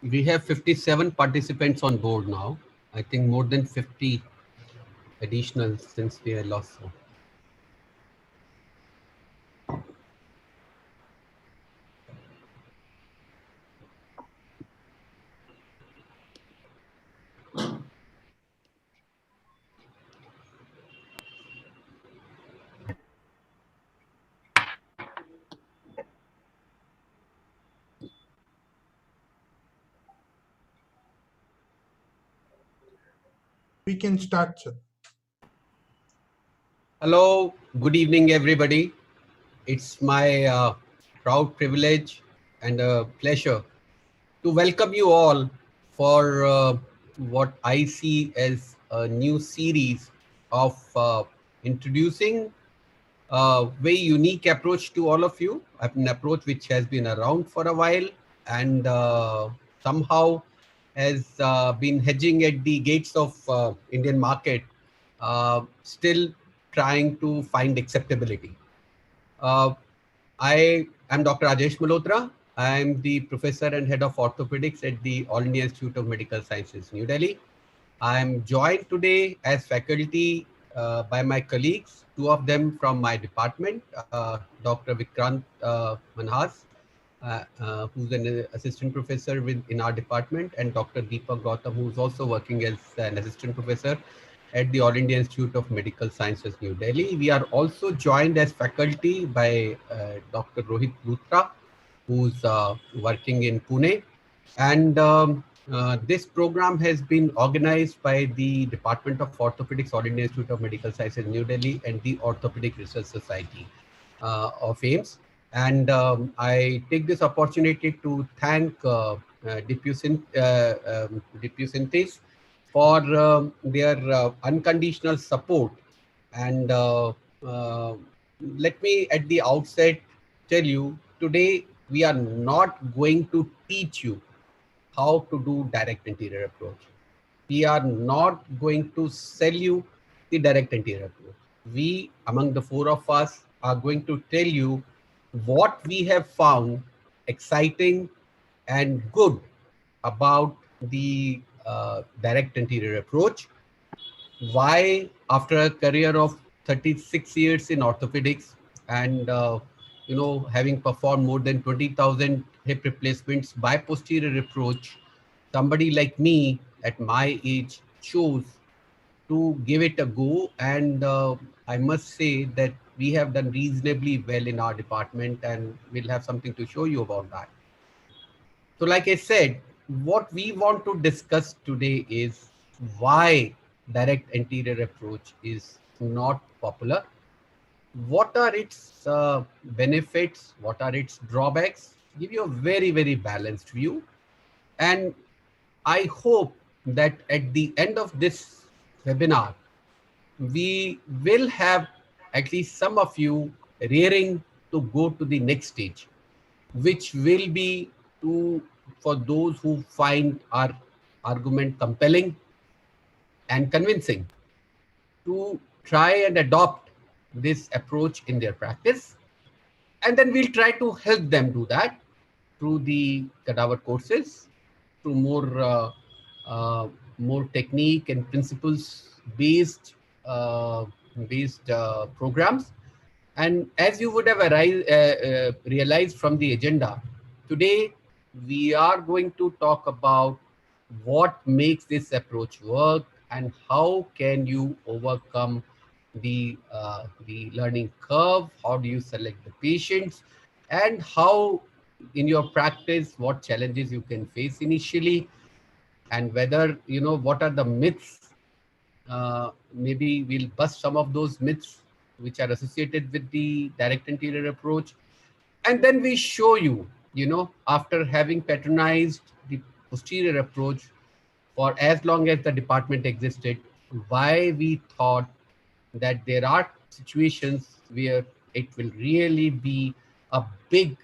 We have 57 participants on board now. I think more than 50 additional since we had lost. So. We can start, sir. Hello, good evening, everybody. It's my proud privilege and a pleasure to welcome you all for what I see as a new series of introducing a very unique approach to all of you, an approach which has been around for a while and somehow has been hedging at the gates of Indian market, still trying to find acceptability. I am Dr. Rajesh Malhotra. I am the professor and head of orthopedics at the All India Institute of Medical Sciences, New Delhi. I am joined today as faculty by my colleagues, two of them from my department, Dr. Vikrant Manhas, who's an assistant professor in our department, and Dr. Deepak Gautam, who's also working as an assistant professor at the All India Institute of Medical Sciences, New Delhi. We are also joined as faculty by Dr. Rohit Luthra, who's working in Pune. And this program has been organized by the Department of Orthopedics, All India Institute of Medical Sciences, New Delhi, and the Orthopedic Research Society of AIMS. And I take this opportunity to thank Dipusintes for their unconditional support. And let me at the outset tell you, today we are not going to teach you how to do direct anterior approach. We are not going to sell you the direct anterior approach. We, among the four of us, are going to tell you what we have found exciting and good about the direct anterior approach. Why, after a career of 36 years in orthopedics and having performed more than 20,000 hip replacements by posterior approach, somebody like me at my age chose to give it a go. And I must say that we have done reasonably well in our department, and we'll have something to show you about that. So like I said, what we want to discuss today is why direct anterior approach is not popular. What are its benefits? What are its drawbacks? Give you a very, very balanced view. And I hope that at the end of this webinar, we will have at least some of you rearing to go to the next stage, which will be for those who find our argument compelling and convincing, to try and adopt this approach in their practice. And then we'll try to help them do that through the cadaver courses, through more technique and principles based programs. And as you would have realized from the agenda, today we are going to talk about what makes this approach work and how can you overcome the learning curve, how do you select the patients, and how in your practice, what challenges you can face initially, and whether, what are the myths. Maybe we'll bust some of those myths which are associated with the direct anterior approach. And then we show you, after having patronized the posterior approach for as long as the department existed, why we thought that there are situations where it will really be a big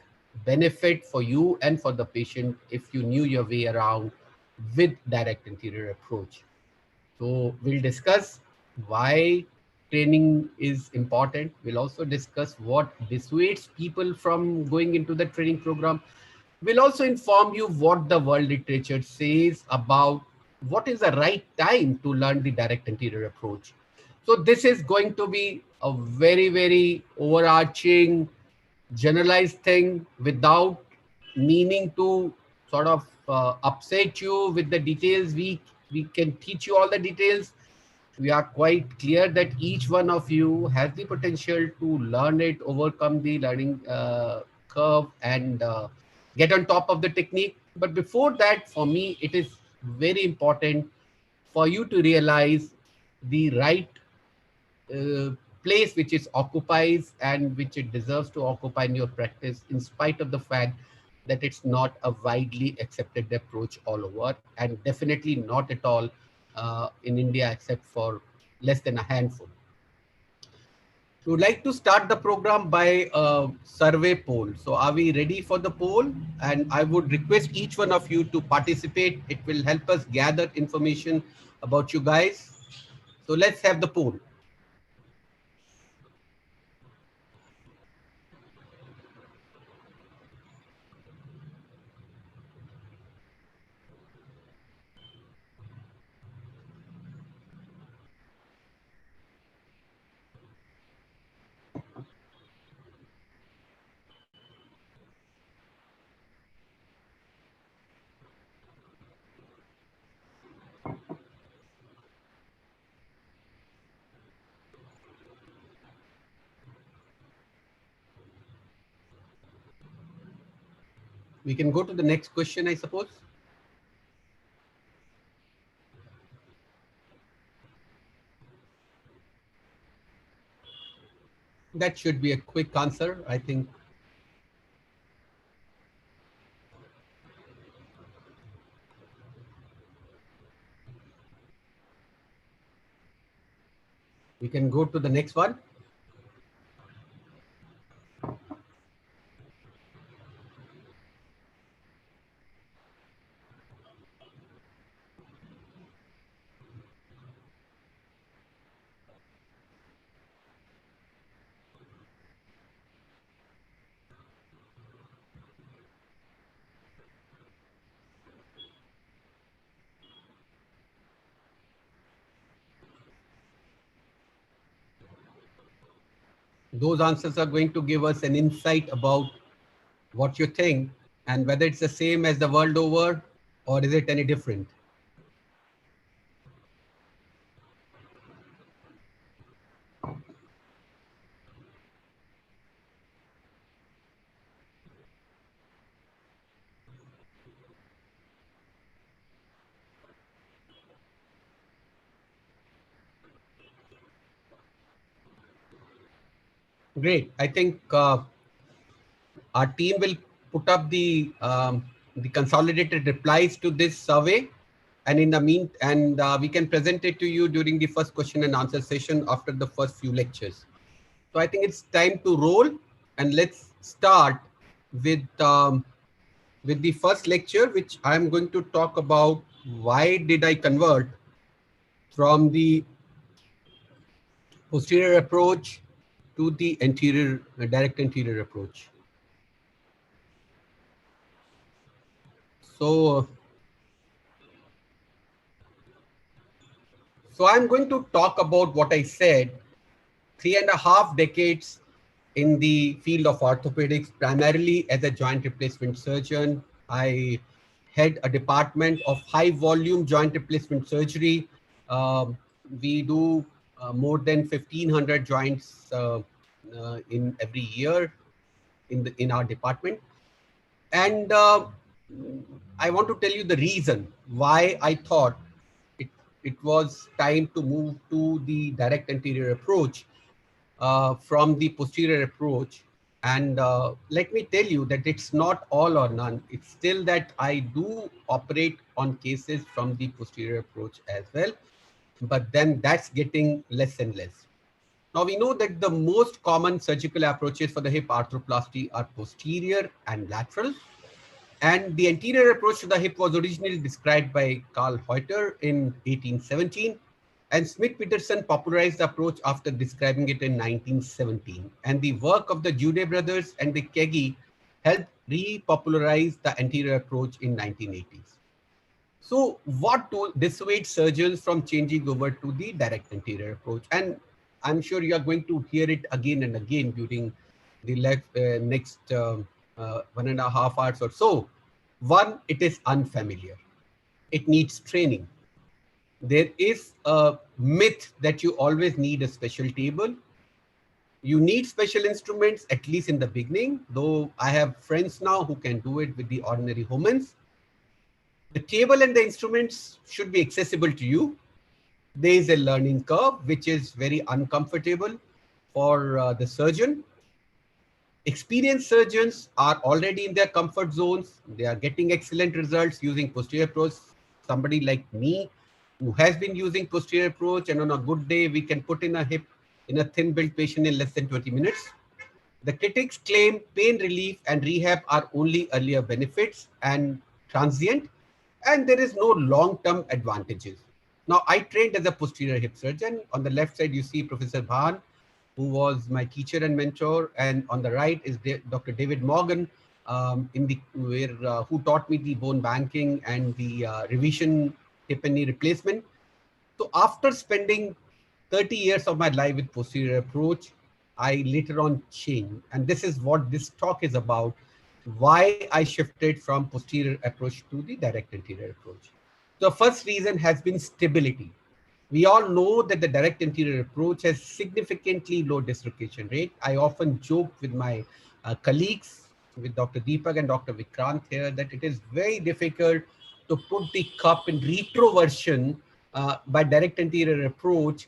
benefit for you and for the patient if you knew your way around with direct anterior approach. So we'll discuss why training is important. We'll also discuss what dissuades people from going into the training program. We'll also inform you what the world literature says about what is the right time to learn the direct anterior approach. So this is going to be a very, very overarching, generalized thing without meaning to sort of upset you with the details. We can teach you all the details. We are quite clear that each one of you has the potential to learn it, overcome the learning curve, and get on top of the technique. But before that, for me, it is very important for you to realize the right uh, place which it occupies and which it deserves to occupy in your practice, in spite of the fact that it's not a widely accepted approach all over, and definitely not at all in India, except for less than a handful. We would like to start the program by a survey poll. So are we ready for the poll? And I would request each one of you to participate. It will help us gather information about you guys. So let's have the poll. We can go to the next question, I suppose. That should be a quick answer, I think. We can go to the next one. Those answers are going to give us an insight about what you think and whether it's the same as the world over or is it any different. Great. I think our team will put up the consolidated replies to this survey, and in the mean, and we can present it to you during the first question and answer session after the first few lectures. So I think it's time to roll, and let's start with the first lecture, which I'm going to talk about why did I convert from the posterior approach to the anterior direct anterior approach. So So I'm going to talk about what I said, 3.5 decades in the field of orthopedics, primarily as a joint replacement surgeon. I head a department of high volume joint replacement surgery. Um, we do more than 1,500 joints in every year in our department. And I want to tell you the reason why I thought it, it was time to move to the direct anterior approach from the posterior approach. And let me tell you that it's not all or none. It's still that I do operate on cases from the posterior approach as well, but then that's getting less and less. Now we know that the most common surgical approaches for the hip arthroplasty are posterior and lateral. And the anterior approach to the hip was originally described by Carl Heuter in 1817, and Smith-Peterson popularized the approach after describing it in 1917. And the work of the Jude brothers and the Kegi helped repopularized the anterior approach in 1980s. So what to dissuade surgeons from changing over to the direct anterior approach? And I'm sure you are going to hear it again and again during the next 1.5 hours or so. One, it is unfamiliar. It needs training. There is a myth that you always need a special table. You need special instruments, at least in the beginning, though I have friends now who can do it with the ordinary humans. The table and the instruments should be accessible to you. There is a learning curve, which is very uncomfortable for the surgeon. Experienced surgeons are already in their comfort zones. They are getting excellent results using posterior approach. Somebody like me who has been using posterior approach, and on a good day, we can put in a hip in a thin built patient in less than 20 minutes. The critics claim pain relief and rehab are only earlier benefits and transient, and there is no long-term advantages. Now, I trained as a posterior hip surgeon. On the left side, you see Professor Bhan, who was my teacher and mentor, and on the right is Dr. David Morgan, who taught me the bone banking and the revision hip and knee replacement. So after spending 30 years of my life with posterior approach, I later on changed. And this is what this talk is about, why I shifted from posterior approach to the direct anterior approach. The first reason has been stability. We all know that the direct anterior approach has significantly low dislocation rate. I often joke with my colleagues, with Dr. Deepak and Dr. Vikrant here, that it is very difficult to put the cup in retroversion by direct anterior approach,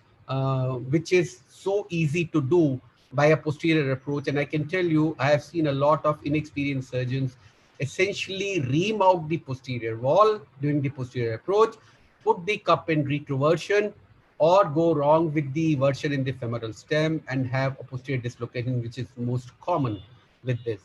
which is so easy to do by a posterior approach. And I can tell you, I have seen a lot of inexperienced surgeons essentially remount the posterior wall during the posterior approach, put the cup in retroversion, or go wrong with the version in the femoral stem and have a posterior dislocation, which is most common with this.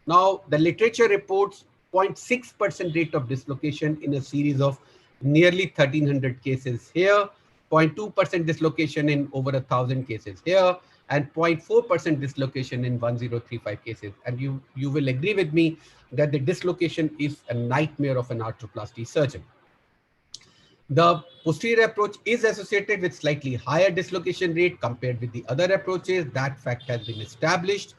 Now, the literature reports 0.6% rate of dislocation in a series of nearly 1,300 cases here, 0.2% dislocation in over 1,000 cases here, and 0.4% dislocation in 1,035 cases. And you will agree with me that the dislocation is a nightmare of an arthroplasty surgeon. The posterior approach is associated with slightly higher dislocation rate compared with the other approaches. That fact has been established.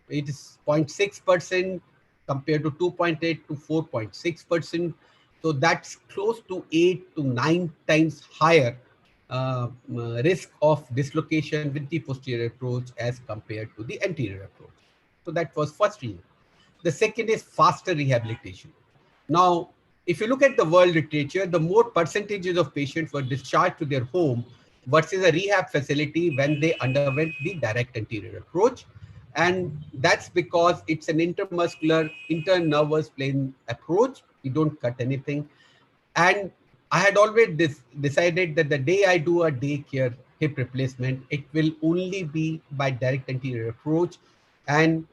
It is 0.6% compared to 2.8 to 4.6%. So that's close to 8 to 9 times higher risk of dislocation with the posterior approach as compared to the anterior approach. So that was first reason. The second is faster rehabilitation. Now, if you look at the world literature, the more percentages of patients were discharged to their home versus a rehab facility when they underwent the direct anterior approach. And that's because it's an intermuscular, internervous plane approach. You don't cut anything. And I had always decided that the day I do a daycare hip replacement, it will only be by direct anterior approach. And,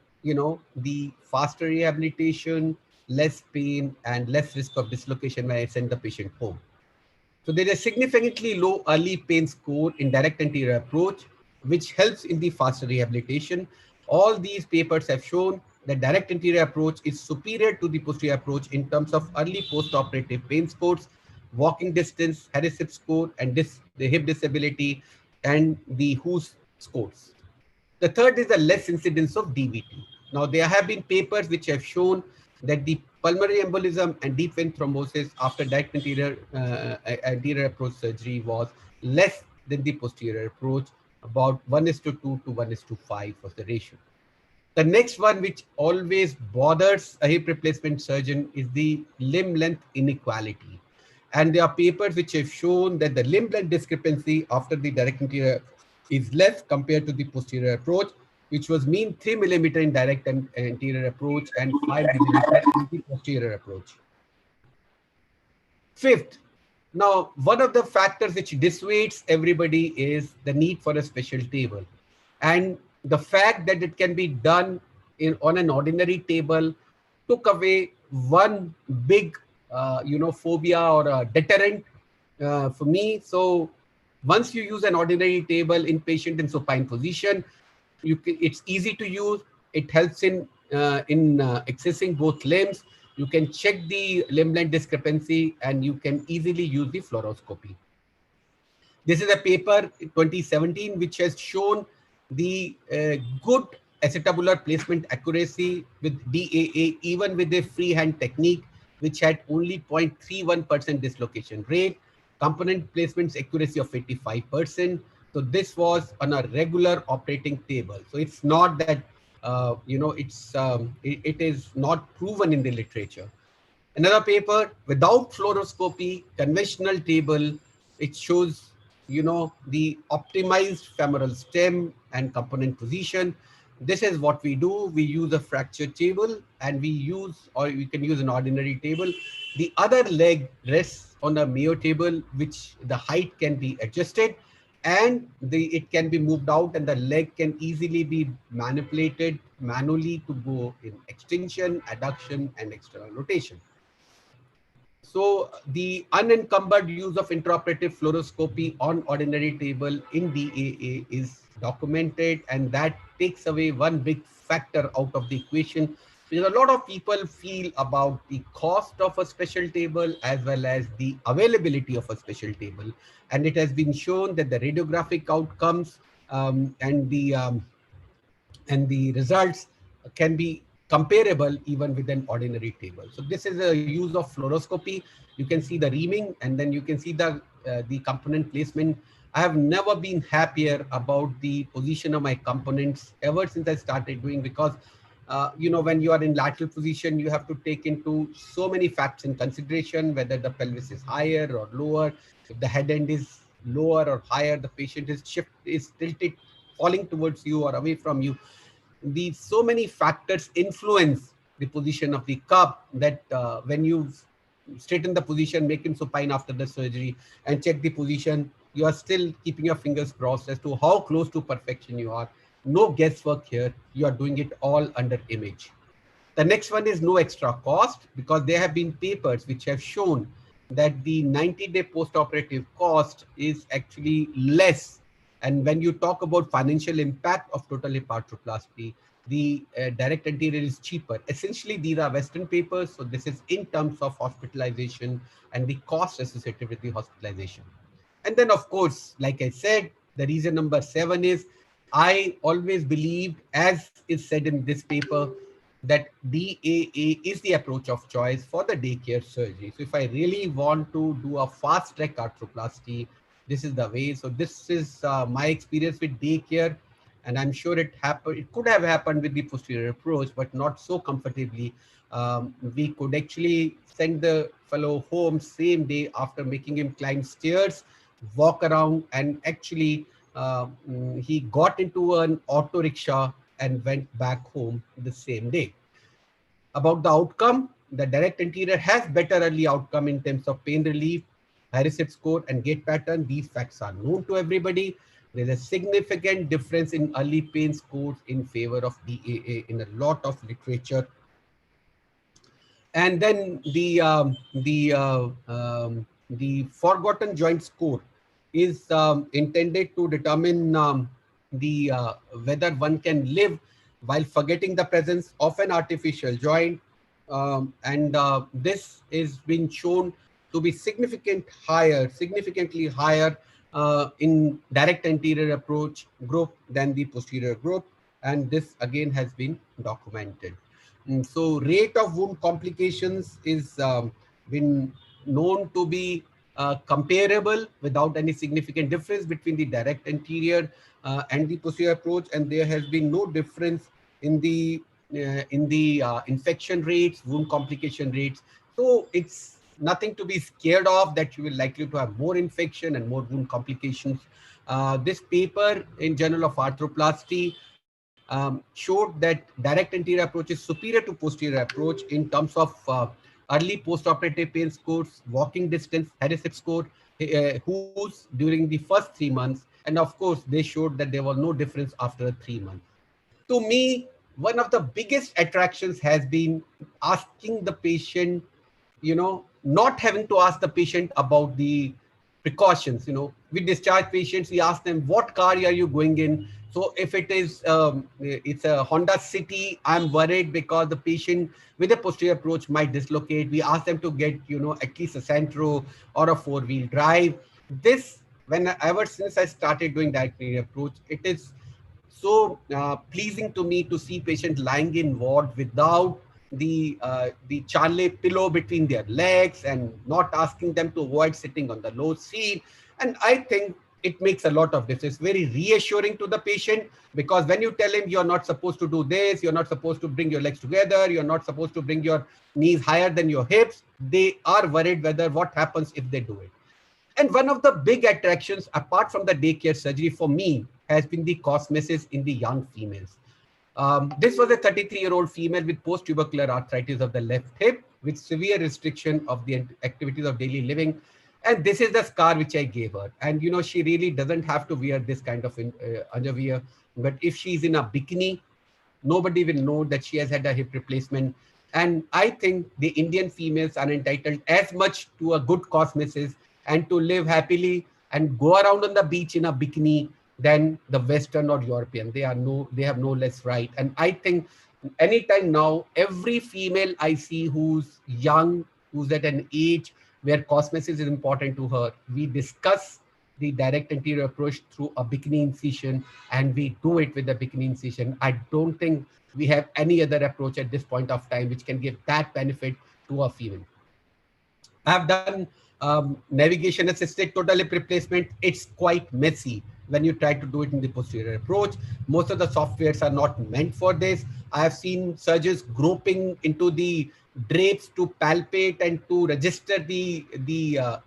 the faster rehabilitation, less pain, and less risk of dislocation when I send the patient home. So there is significantly low early pain score in direct anterior approach, which helps in the faster rehabilitation. All these papers have shown that direct anterior approach is superior to the posterior approach in terms of early post-operative pain scores, walking distance, Harris hip score, and the hip disability, and the WHO's scores. The third is the less incidence of DVT. Now, there have been papers which have shown that the pulmonary embolism and deep vein thrombosis after direct anterior approach surgery was less than the posterior approach, about 1:2 to 1:5 was the ratio. The next one, which always bothers a hip replacement surgeon, is the limb length inequality. And there are papers which have shown that the limb length discrepancy after the direct anterior is less compared to the posterior approach, which was mean 3 millimeter in direct and anterior approach and 5 millimeter in the posterior approach. Fifth, now one of the factors which dissuades everybody is the need for a special table. And the fact that it can be done on an ordinary table took away one big, phobia or a deterrent for me. So once you use an ordinary table in patient in supine position, it's easy to use. It helps in accessing both limbs. You can check the limb length discrepancy and you can easily use the fluoroscopy. This is a paper in 2017 which has shown the good acetabular placement accuracy with DAA even with a freehand technique which had only 0.31% dislocation rate, component placements accuracy of 85%. So this was on a regular operating table. So it's not that it is not proven in the literature. Another paper without fluoroscopy, conventional table, it shows, the optimized femoral stem and component position. This is what we do. We use a fracture table and or we can use an ordinary table. The other leg rests on a Mayo table, which the height can be adjusted and it can be moved out and the leg can easily be manipulated manually to go in extension, adduction, and external rotation. So the unencumbered use of intraoperative fluoroscopy on ordinary table in DAA is documented, and that takes away one big factor out of the equation. Because a lot of people feel about the cost of a special table as well as the availability of a special table. And it has been shown that the radiographic outcomes um, and the um, and the results can be comparable even with an ordinary table. So this is a use of fluoroscopy. You can see the reaming and then you can see the component placement. I have never been happier about the position of my components ever since I started doing, because when you are in lateral position, you have to take into so many facts in consideration, whether the pelvis is higher or lower, if the head end is lower or higher, the patient is tilted, falling towards you or away from you. These so many factors influence the position of the cup that when you straighten the position, make him supine after the surgery and check the position, you are still keeping your fingers crossed as to how close to perfection you are. No guesswork here. You are doing it all under image. The next one is no extra cost, because there have been papers which have shown that the 90-day post-operative cost is actually less. And when you talk about financial impact of total hip arthroplasty, the direct anterior is cheaper. Essentially, these are Western papers. So this is in terms of hospitalization and the cost associated with the hospitalization. And then, of course, like I said, the reason number 7 is I always believed, as is said in this paper, that DAA is the approach of choice for the daycare surgery. So if I really want to do a fast track arthroplasty, this is the way. So this is my experience with daycare, and I'm sure it happened. It could have happened with the posterior approach, but not so comfortably. We could actually send the fellow home same day after making him climb stairs, walk around, and actually he got into an auto rickshaw and went back home the same day. About the outcome, the direct anterior has better early outcome in terms of pain relief, Harris score, and gait pattern. These facts are known to everybody. There's a significant difference in early pain scores in favor of DAA in a lot of literature. And then the forgotten joint score is intended to determine the whether one can live while forgetting the presence of an artificial joint, and this is been shown to be significantly higher in direct anterior approach group than the posterior group, and this again has been documented. So rate of wound complications is been known to be comparable without any significant difference between the direct anterior and the posterior approach, and there has been no difference in the infection rates, wound complication rates. So it's nothing to be scared of that you will likely to have more infection and more wound complications. This paper in Journal of Arthroplasty showed that direct anterior approach is superior to posterior approach in terms of early post-operative pain scores, walking distance, Harris score, who's during the first 3 months. And of course, they showed that there was no difference after 3 months. To me, one of the biggest attractions has been asking the patient, not having to ask the patient about the precautions. We discharge patients, we ask them, what car are you going in? So if it is, it's a Honda City, I'm worried because the patient with a posterior approach might dislocate. We ask them to get, at least a Centro or a four-wheel drive. This, ever since I started doing direct approach, it is so pleasing to me to see patient lying in ward without the Charlie pillow between their legs and not asking them to avoid sitting on the low seat. And I think it makes a lot of difference. Very reassuring to the patient, because when you tell him you're not supposed to do this, you're not supposed to bring your legs together, you're not supposed to bring your knees higher than your hips, they are worried whether what happens if they do it. And one of the big attractions, apart from the daycare surgery for me, has been the cosmesis in the young females. This was a 33-year-old female with post-tubercular arthritis of the left hip with severe restriction of the activities of daily living. And this is the scar which I gave her. And, she really doesn't have to wear this kind of underwear. But if she's in a bikini, nobody will know that she has had a hip replacement. And I think the Indian females are entitled as much to a good cosmesis and to live happily and go around on the beach in a bikini than the Western or European. They have no less right. And I think anytime now, every female I see who's young, who's at an age where cosmesis is important to her, we discuss the direct anterior approach through a bikini incision, and we do it with the bikini incision. I don't think we have any other approach at this point of time which can give that benefit to a female. I've done navigation assisted total hip replacement. It's quite messy when you try to do it in the posterior approach. Most of the softwares are not meant for this. I have seen surgeons groping into the drapes to palpate and to register the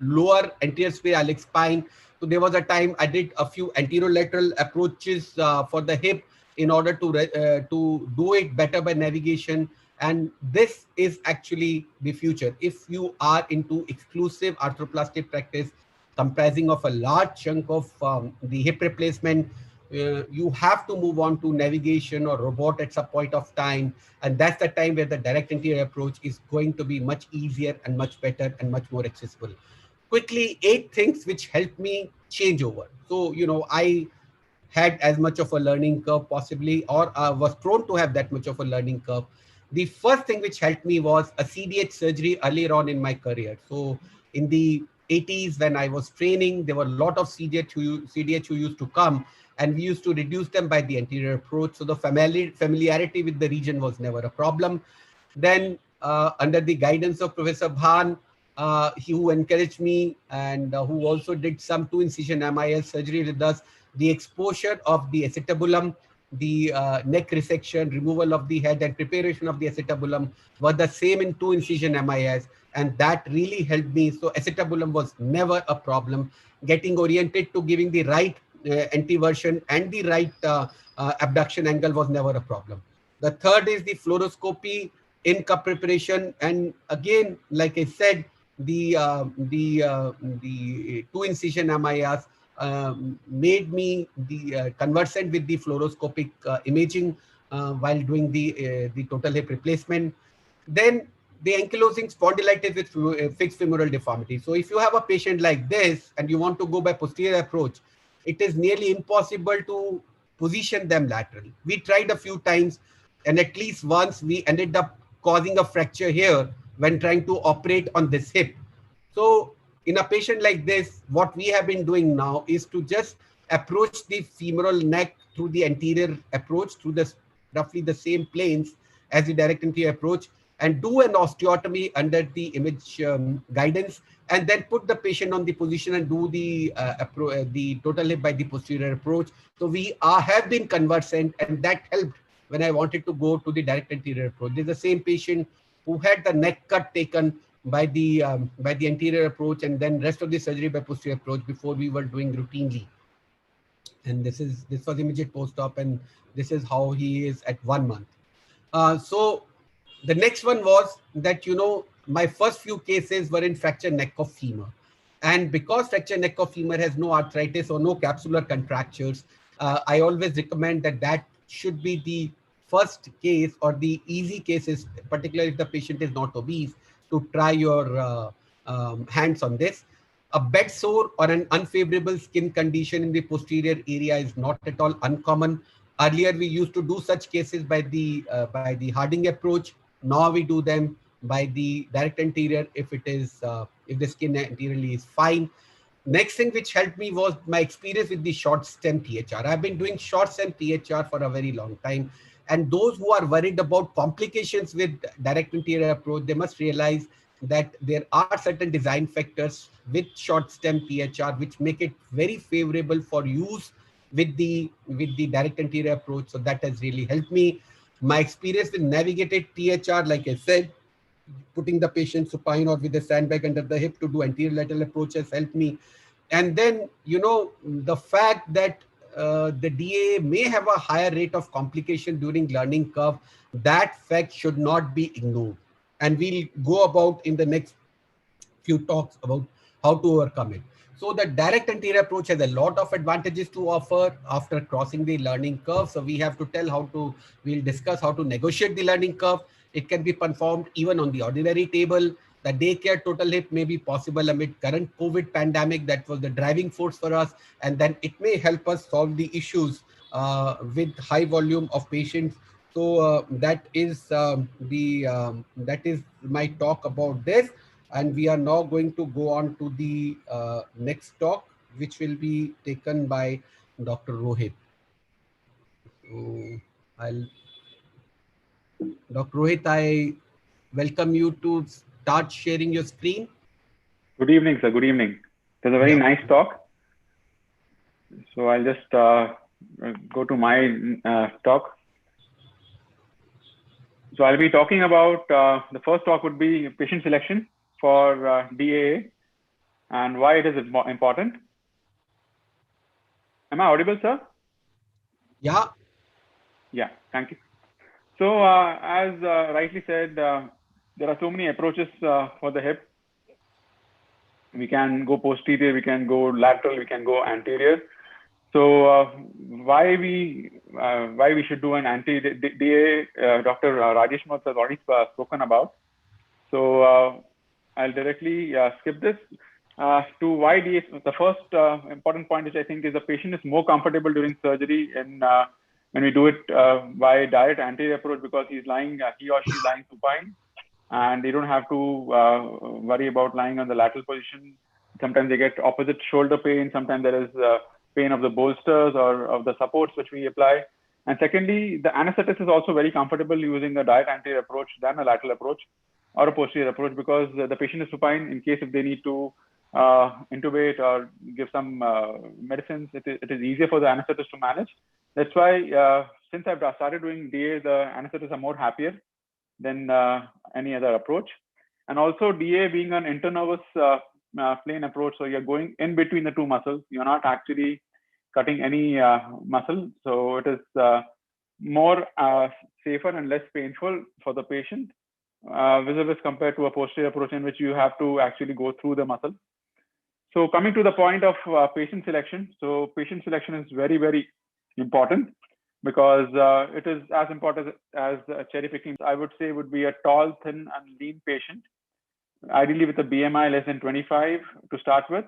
lower anterior spherical spine. So there was a time I did a few anterolateral approaches for the hip in order to do it better by navigation. And this is actually the future. If you are into exclusive arthroplasty practice comprising of a large chunk of the hip replacement, you have to move on to navigation or robot at some point of time. And that's the time where the direct anterior approach is going to be much easier and much better and much more accessible. Quickly, 8 things which helped me change over. So, I had as much of a learning curve possibly, or was prone to have that much of a learning curve. The first thing which helped me was a CDH surgery earlier on in my career. So in the 80s, when I was training, there were a lot of CDH who used to come, and we used to reduce them by the anterior approach. So the familiarity with the region was never a problem. Then under the guidance of Professor Bhan, he who encouraged me and who also did some 2-incision MIS surgery with us, the exposure of the acetabulum, the neck resection, removal of the head, and preparation of the acetabulum were the same in 2-incision MIS, and that really helped me. So acetabulum was never a problem. Getting oriented to giving the right anteversion and the right abduction angle was never a problem. The third is the fluoroscopy in cup preparation, and again, like I said, the 2-incision MIS made me the conversant with the fluoroscopic imaging while doing the total hip replacement. Then the ankylosing spondylitis with fixed femoral deformity. So if you have a patient like this and you want to go by posterior approach, it is nearly impossible to position them laterally. We tried a few times, and at least once we ended up causing a fracture here when trying to operate on this hip. So in a patient like this, what we have been doing now is to just approach the femoral neck through the anterior approach, through the roughly the same planes as the direct anterior approach, and do an osteotomy under the image guidance, and then put the patient on the position and do the total hip by the posterior approach. So we have been conversant, and that helped when I wanted to go to the direct anterior approach. There's the same patient who had the neck cut taken by the anterior approach, and then rest of the surgery by posterior approach before we were doing routinely. And this was immediate post-op, and this is how he is at 1 month. So the next one was that, my first few cases were in fracture neck of femur. And because fracture neck of femur has no arthritis or no capsular contractures, I always recommend that should be the first case or the easy cases, particularly if the patient is not obese, to try your hands on this. A bed sore or an unfavorable skin condition in the posterior area is not at all uncommon. Earlier, we used to do such cases by the Harding approach. Now we do them by the direct anterior if the skin anteriorly is fine. Next thing which helped me was my experience with the short stem THR. I've been doing short stem THR for a very long time. And those who are worried about complications with direct anterior approach, they must realize that there are certain design factors with short stem THR which make it very favorable for use with the direct anterior approach. So that has really helped me. My experience with navigated THR, like I said, putting the patient supine or with a sandbag under the hip to do anterior lateral approach has helped me. And then, the fact that the DA may have a higher rate of complication during learning curve, that fact should not be ignored. And we'll go about in the next few talks about how to overcome it. So the direct anterior approach has a lot of advantages to offer after crossing the learning curve. So we'll discuss how to negotiate the learning curve. It can be performed even on the ordinary table. The daycare total hip may be possible amid current COVID pandemic. That was the driving force for us. And then it may help us solve the issues with high volume of patients. So that is my talk about this. And we are now going to go on to the next talk, which will be taken by Dr. Rohit. So I'll, Dr. Rohit, I welcome you to start sharing your screen. Good evening, sir. Good evening. It was a very nice talk. So I'll just go to my talk. So I'll be talking about the first talk would be patient selection for DAA and why it is important. Am I audible, sir? Yeah. Yeah, thank you. So as rightly said, there are so many approaches for the hip. We can go posterior, we can go lateral, we can go anterior. So why we should do an anti-DA, Dr. Rajesh Mott has already spoken about. So I'll directly skip this to why DA. The first important point, which I think is the patient is more comfortable during surgery and when we do it by direct anterior approach, because he or she is lying supine, and they don't have to worry about lying on the lateral position. Sometimes they get opposite shoulder pain. Sometimes there is pain of the bolsters or of the supports which we apply. And secondly, the anesthetist is also very comfortable using a direct anterior approach than a lateral approach or a posterior approach, because the patient is supine. In case if they need to intubate or give some medicines, it is easier for the anesthetist to manage. That's why since I've started doing DA, the anesthetists are more happier than any other approach. And also DA being an internervous plane approach, so you're going in between the two muscles. You're not actually cutting any muscle, so it is more safer and less painful for the patient, vis-a-vis compared to a posterior approach in which you have to actually go through the muscle. So coming to the point of patient selection, so patient selection is very, very important, because it is as important as cherry picking. I would say would be a tall, thin, and lean patient, ideally with a BMI less than 25 to start with.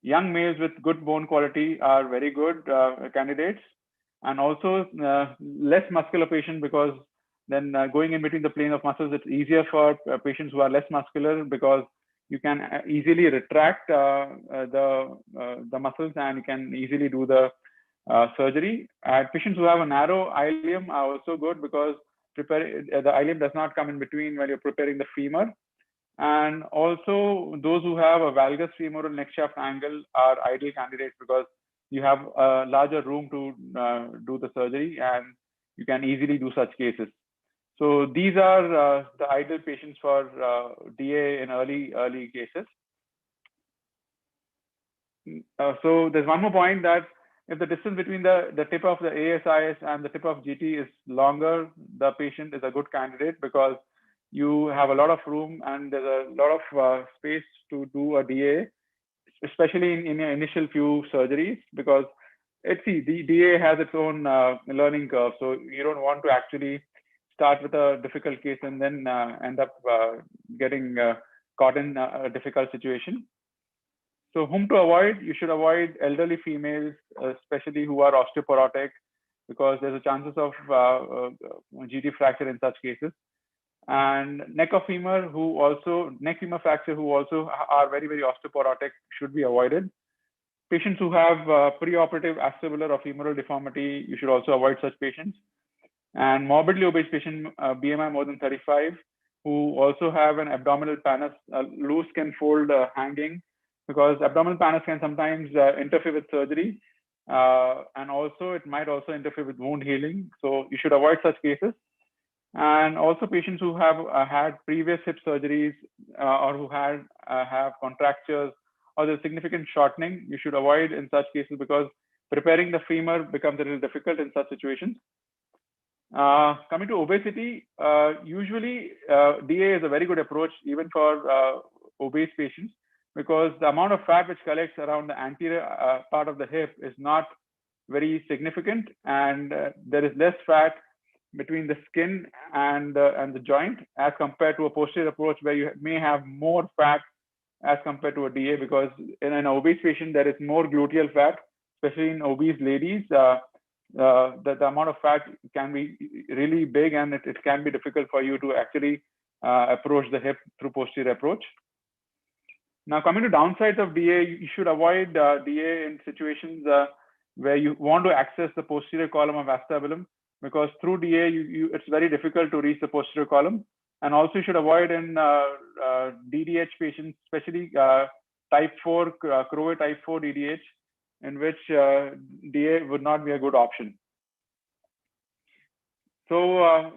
Young males with good bone quality are very good candidates, and also less muscular patient, because then going in between the plane of muscles, it's easier for patients who are less muscular, because you can easily retract the muscles and you can easily do the surgery. Patients who have a narrow ilium are also good, because the ilium does not come in between when you're preparing the femur. And also those who have a valgus femoral neck shaft angle are ideal candidates, because you have a larger room to do the surgery and you can easily do such cases. So these are the ideal patients for DA in early cases. So there's one more point, that if the distance between the tip of the ASIS and the tip of GT is longer, the patient is a good candidate, because you have a lot of room and there's a lot of space to do a DA, especially in your initial few surgeries, because the DA has its own learning curve. So you don't want to actually start with a difficult case and then end up getting caught in a difficult situation. So whom to avoid? You should avoid elderly females, especially who are osteoporotic, because there's a chances of GT fracture in such cases. And neck femur fracture who also are very, very osteoporotic should be avoided. Patients who have preoperative acetabular or femoral deformity, you should also avoid such patients. And morbidly obese patient, BMI more than 35, who also have an abdominal pannus, loose can fold hanging, because abdominal pannus can sometimes interfere with surgery. And also it might also interfere with wound healing. So you should avoid such cases. And also patients who have had previous hip surgeries or who have contractures or there's significant shortening, you should avoid in such cases, because preparing the femur becomes a little difficult in such situations. Coming to obesity, usually DA is a very good approach even for obese patients, because the amount of fat which collects around the anterior part of the hip is not very significant, and there is less fat between the skin and the joint as compared to a posterior approach where you may have more fat as compared to a DA, because in an obese patient there is more gluteal fat, especially in obese ladies. The amount of fat can be really big, and it can be difficult for you to actually approach the hip through posterior approach. Now, coming to downsides of DA, you should avoid DA in situations where you want to access the posterior column of acetabulum, because through DA, it's very difficult to reach the posterior column. And also you should avoid in DDH patients, especially type 4, Croway type 4 DDH, in which DA would not be a good option. So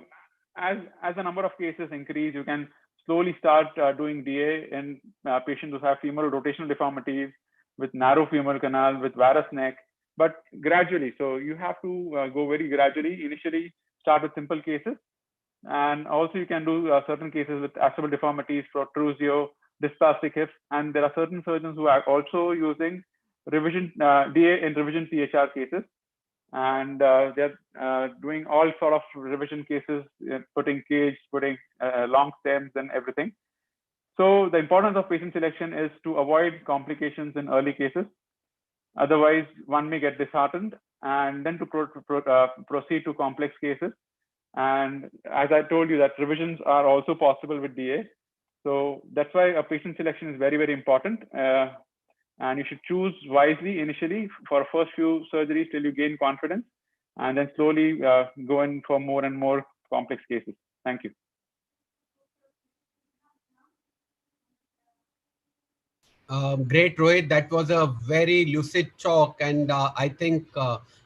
as the number of cases increase, you can slowly start doing DA in patients who have femoral rotational deformities, with narrow femoral canal, with varus neck, but gradually. So you have to go very gradually. Initially, start with simple cases. And also you can do certain cases with acetabulum deformities, protrusio, dysplastic hips. And there are certain surgeons who are also using revision DA in revision PHR cases. And they're doing all sort of revision cases, putting cage, putting long stems and everything. So the importance of patient selection is to avoid complications in early cases. Otherwise, one may get disheartened, and then to proceed to complex cases. And as I told you, that revisions are also possible with DA. So that's why a patient selection is very, very important. And you should choose wisely initially for first few surgeries till you gain confidence, and then slowly go in for more and more complex cases. Thank you. Great, Rohit. That was a very lucid talk, and I think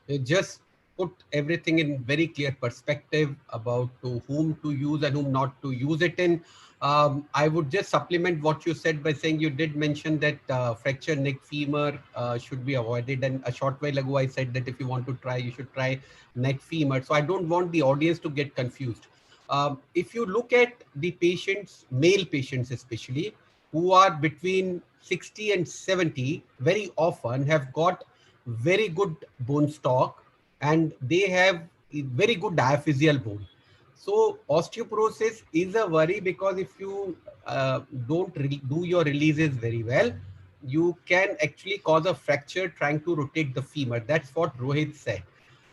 you just put everything in very clear perspective about to whom to use and whom not to use it in. I would just supplement what you said by saying you did mention that fracture neck femur should be avoided, and a short while ago I said that if you want to try, you should try neck femur. So I don't want the audience to get confused. If you look at the patients, male patients especially, who are between 60 and 70, very often have got very good bone stock, and they have a very good diaphyseal bone. So osteoporosis is a worry, because if you don't do your releases very well, you can actually cause a fracture trying to rotate the femur. That's what Rohit said.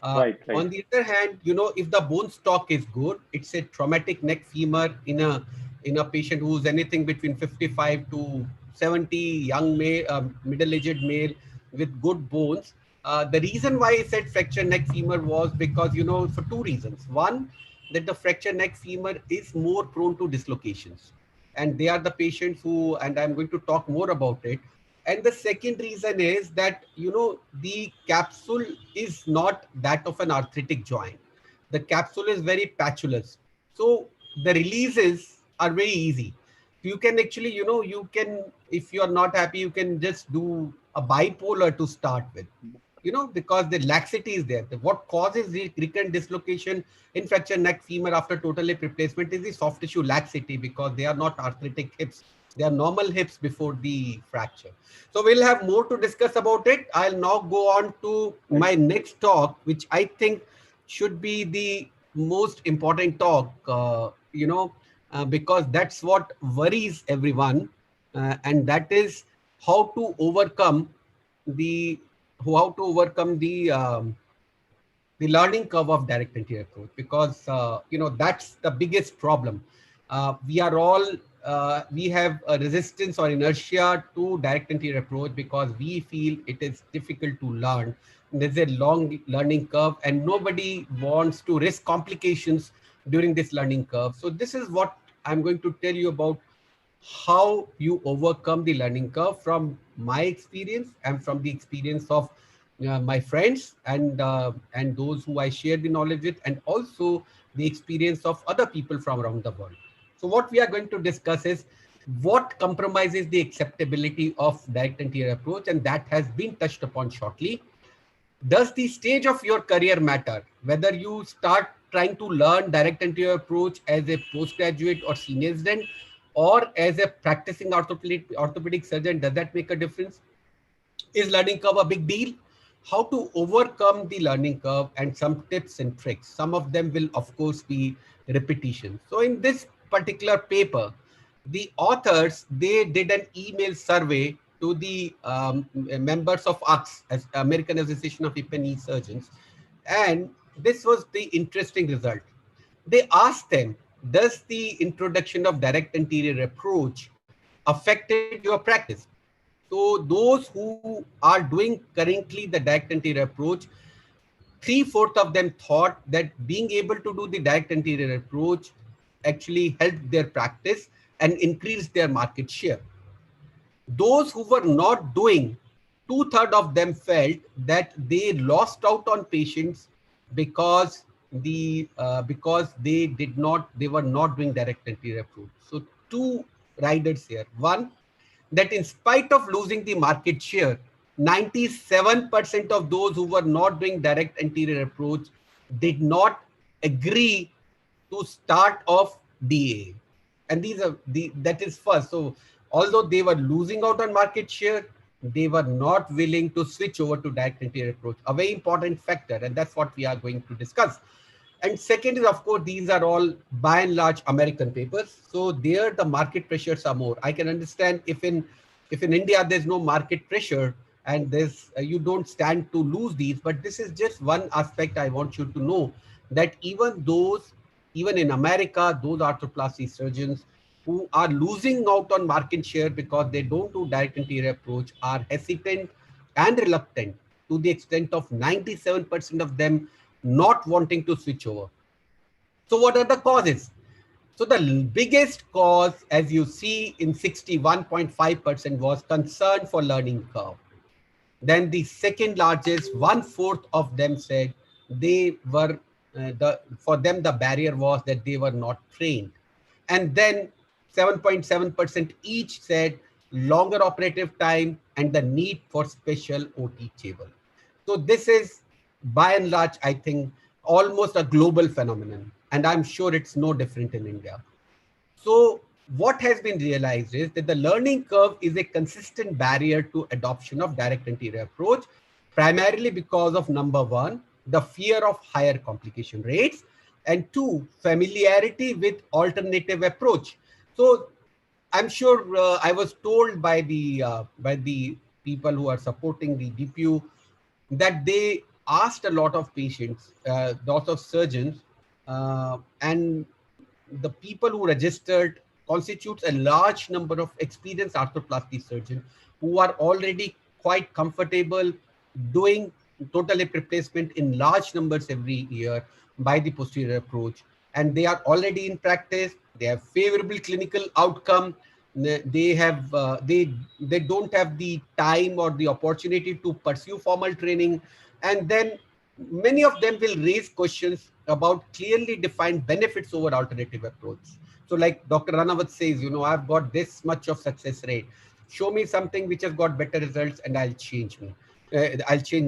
Right. On the other hand, if the bone stock is good, it's a traumatic neck femur in a patient who's anything between 55 to 70, young male, middle-aged male with good bones. The reason why I said fracture neck femur was because, for two reasons. One, that the fracture neck femur is more prone to dislocations, and they are the patients who, and I'm going to talk more about it. And the second reason is that, the capsule is not that of an arthritic joint. The capsule is very patulous. So the releases are very easy. You can actually, if you're not happy, you can just do a bipolar to start with, because the laxity is there. What causes the recurrent dislocation in fracture neck femur after total hip replacement is the soft tissue laxity, because they are not arthritic hips. They are normal hips before the fracture. So we'll have more to discuss about it. I'll now go on to my next talk, which I think should be the most important talk, because that's what worries everyone. And that is how to overcome the the learning curve of direct anterior approach, because that's the biggest problem. We are all we have a resistance or inertia to direct anterior approach because we feel it is difficult to learn. There's a long learning curve and nobody wants to risk complications during this learning curve. So this is what I'm going to tell you about, how you overcome the learning curve from my experience and from the experience of my friends and those who I share the knowledge with, and also the experience of other people from around the world. So what we are going to discuss is what compromises the acceptability of direct anterior approach, and that has been touched upon shortly. Does the stage of your career matter? Whether you start trying to learn direct anterior approach as a postgraduate or senior resident, or as a practicing orthopedic surgeon, does that make a difference? Is learning curve a big deal? How to overcome the learning curve and some tips and tricks. Some of them will, of course, be repetition. So in this particular paper, the authors, they did an email survey to the members of ACS, as American Association of Hip and Knee Surgeons. And this was the interesting result. They asked them, does the introduction of direct anterior approach affected your practice? So those who are doing currently the direct anterior approach, 3/4 of them thought that being able to do the direct anterior approach actually helped their practice and increased their market share. Those who were not doing, 2/3 of them felt that they lost out on patients because they were not doing direct anterior approach. So two riders here. One, that in spite of losing the market share, 97% of those who were not doing direct anterior approach did not agree to start off DA. And that is first. So although they were losing out on market share, they were not willing to switch over to direct anterior approach, a very important factor. And that's what we are going to discuss. And second is, of course, these are all by and large American papers. So there the market pressures are more. I can understand if in India there's no market pressure and there's you don't stand to lose these, but this is just one aspect I want you to know, that even in America, those arthroplasty surgeons who are losing out on market share because they don't do direct anterior approach are hesitant and reluctant to the extent of 97% of them not wanting to switch over. So what are the causes? So the biggest cause, as you see in 61.5%, was concern for learning curve. Then the second largest, 1/4 of them said they were, for them the barrier was that they were not trained. And then 7.7% each said longer operative time and the need for special OT table. So this is by and large, I think, almost a global phenomenon. And I'm sure it's no different in India. So what has been realized is that the learning curve is a consistent barrier to adoption of direct anterior approach, primarily because of number one, the fear of higher complication rates, and two, familiarity with alternative approach. So I'm sure I was told by the people who are supporting the DPU that they asked a lot of patients, lots of surgeons, and the people who registered constitutes a large number of experienced arthroplasty surgeons who are already quite comfortable doing total hip replacement in large numbers every year by the posterior approach. And they are already in practice. They have favorable clinical outcome. They don't have the time or the opportunity to pursue formal training. And then many of them will raise questions about clearly defined benefits over alternative approach. So like Dr. Ranawat says, I've got this much of success rate. Show me something which has got better results and I'll change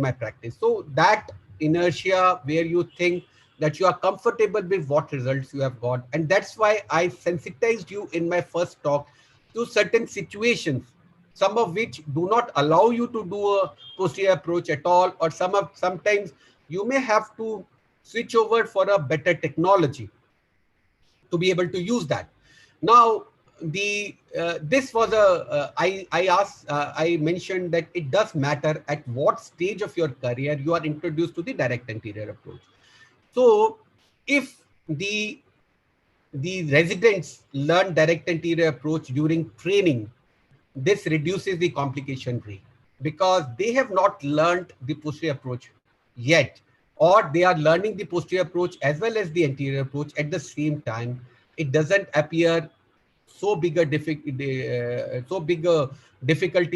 my practice. So that inertia where you think that you are comfortable with what results you have got. And that's why I sensitized you in my first talk to certain situations, some of which do not allow you to do a posterior approach at all, or sometimes you may have to switch over for a better technology to be able to use that. Now, this was a I mentioned that it does matter at what stage of your career you are introduced to the direct anterior approach. So if the residents learn direct anterior approach during training, this reduces the complication rate because they have not learned the posterior approach yet, or they are learning the posterior approach as well as the anterior approach at the same time. It doesn't appear so big a difficulty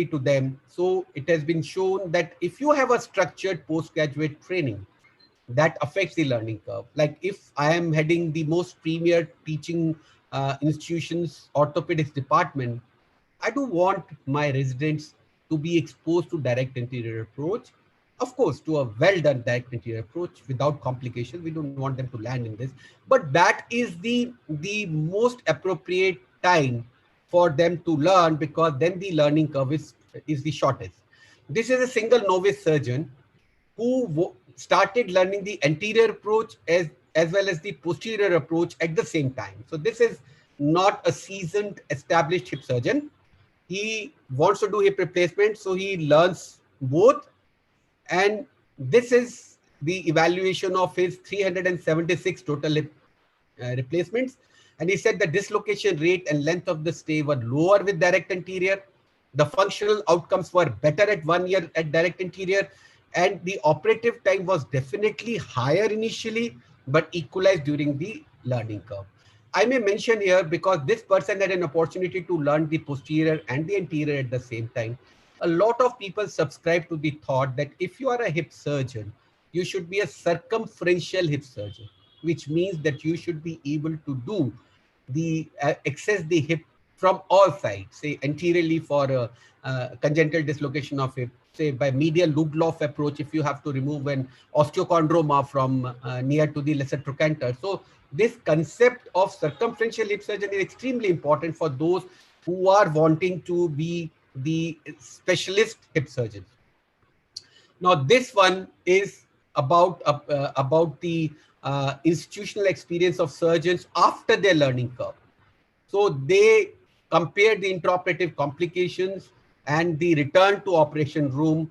to them. So it has been shown that if you have a structured postgraduate training, that affects the learning curve. Like if I am heading the most premier teaching institutions orthopedics department, I do want my residents to be exposed to direct anterior approach, of course, to a well done direct anterior approach without complications. We don't want them to land in this, but that is the most appropriate time for them to learn, because then the learning curve is the shortest. This is a single novice surgeon who started learning the anterior approach as well as the posterior approach at the same time. So this is not a seasoned established hip surgeon. He wants to do hip replacement, so he learns both. And this is the evaluation of his 376 total hip replacements. And he said the dislocation rate and length of the stay were lower with direct anterior. The functional outcomes were better at 1 year at direct anterior. And the operative time was definitely higher initially, but equalized during the learning curve. I may mention here, because this person had an opportunity to learn the posterior and the anterior at the same time. A lot of people subscribe to the thought that if you are a hip surgeon, you should be a circumferential hip surgeon, which means that you should be able to do the access the hip from all sides, say anteriorly for a congenital dislocation of hip, say by medial Ludloff approach if you have to remove an osteochondroma from near to the lesser trochanter. So this concept of circumferential hip surgeon is extremely important for those who are wanting to be the specialist hip surgeons. Now, this one is about the institutional experience of surgeons after their learning curve. So they compared the intraoperative complications and the return to operation room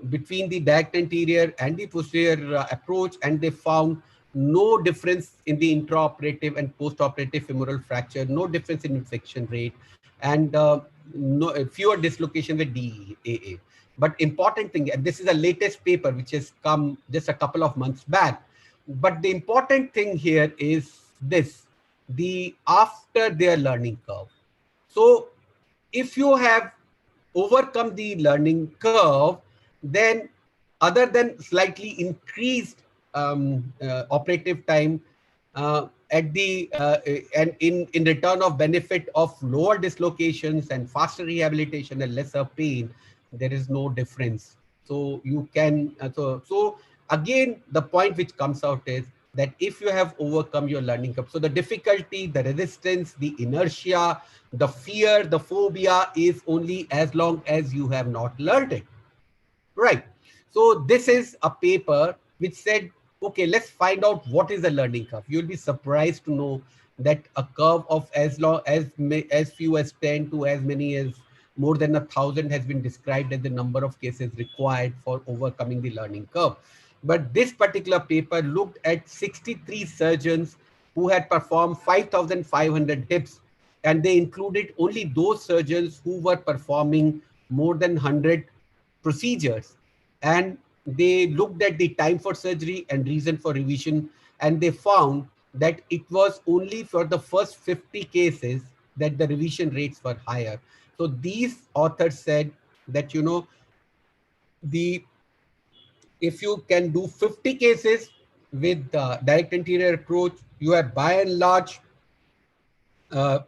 between the direct anterior and the posterior approach, and they found no difference in the intraoperative and postoperative femoral fracture, no difference in infection rate, and fewer dislocations with DAA. But important thing, and this is a latest paper which has come just a couple of months back, but the important thing here is this, the after their learning curve. So if you have overcome the learning curve, then other than slightly increased operative time at the and in return of benefit of lower dislocations and faster rehabilitation and lesser pain, there is no difference. So you can so again the point which comes out is that if you have overcome your learning curve, so the difficulty, the resistance, the inertia, the fear, the phobia is only as long as you have not learned it. Right. So this is a paper which said, okay, let's find out what is a learning curve. You'll be surprised to know that a curve of as few as 10 to as many as more than 1,000 has been described as the number of cases required for overcoming the learning curve. But this particular paper looked at 63 surgeons who had performed 5,500 hips, and they included only those surgeons who were performing more than 100 procedures, and they looked at the time for surgery and reason for revision, and they found that it was only for the first 50 cases that the revision rates were higher. So these authors said that, you know, the if you can do 50 cases with the direct anterior approach, you have by and large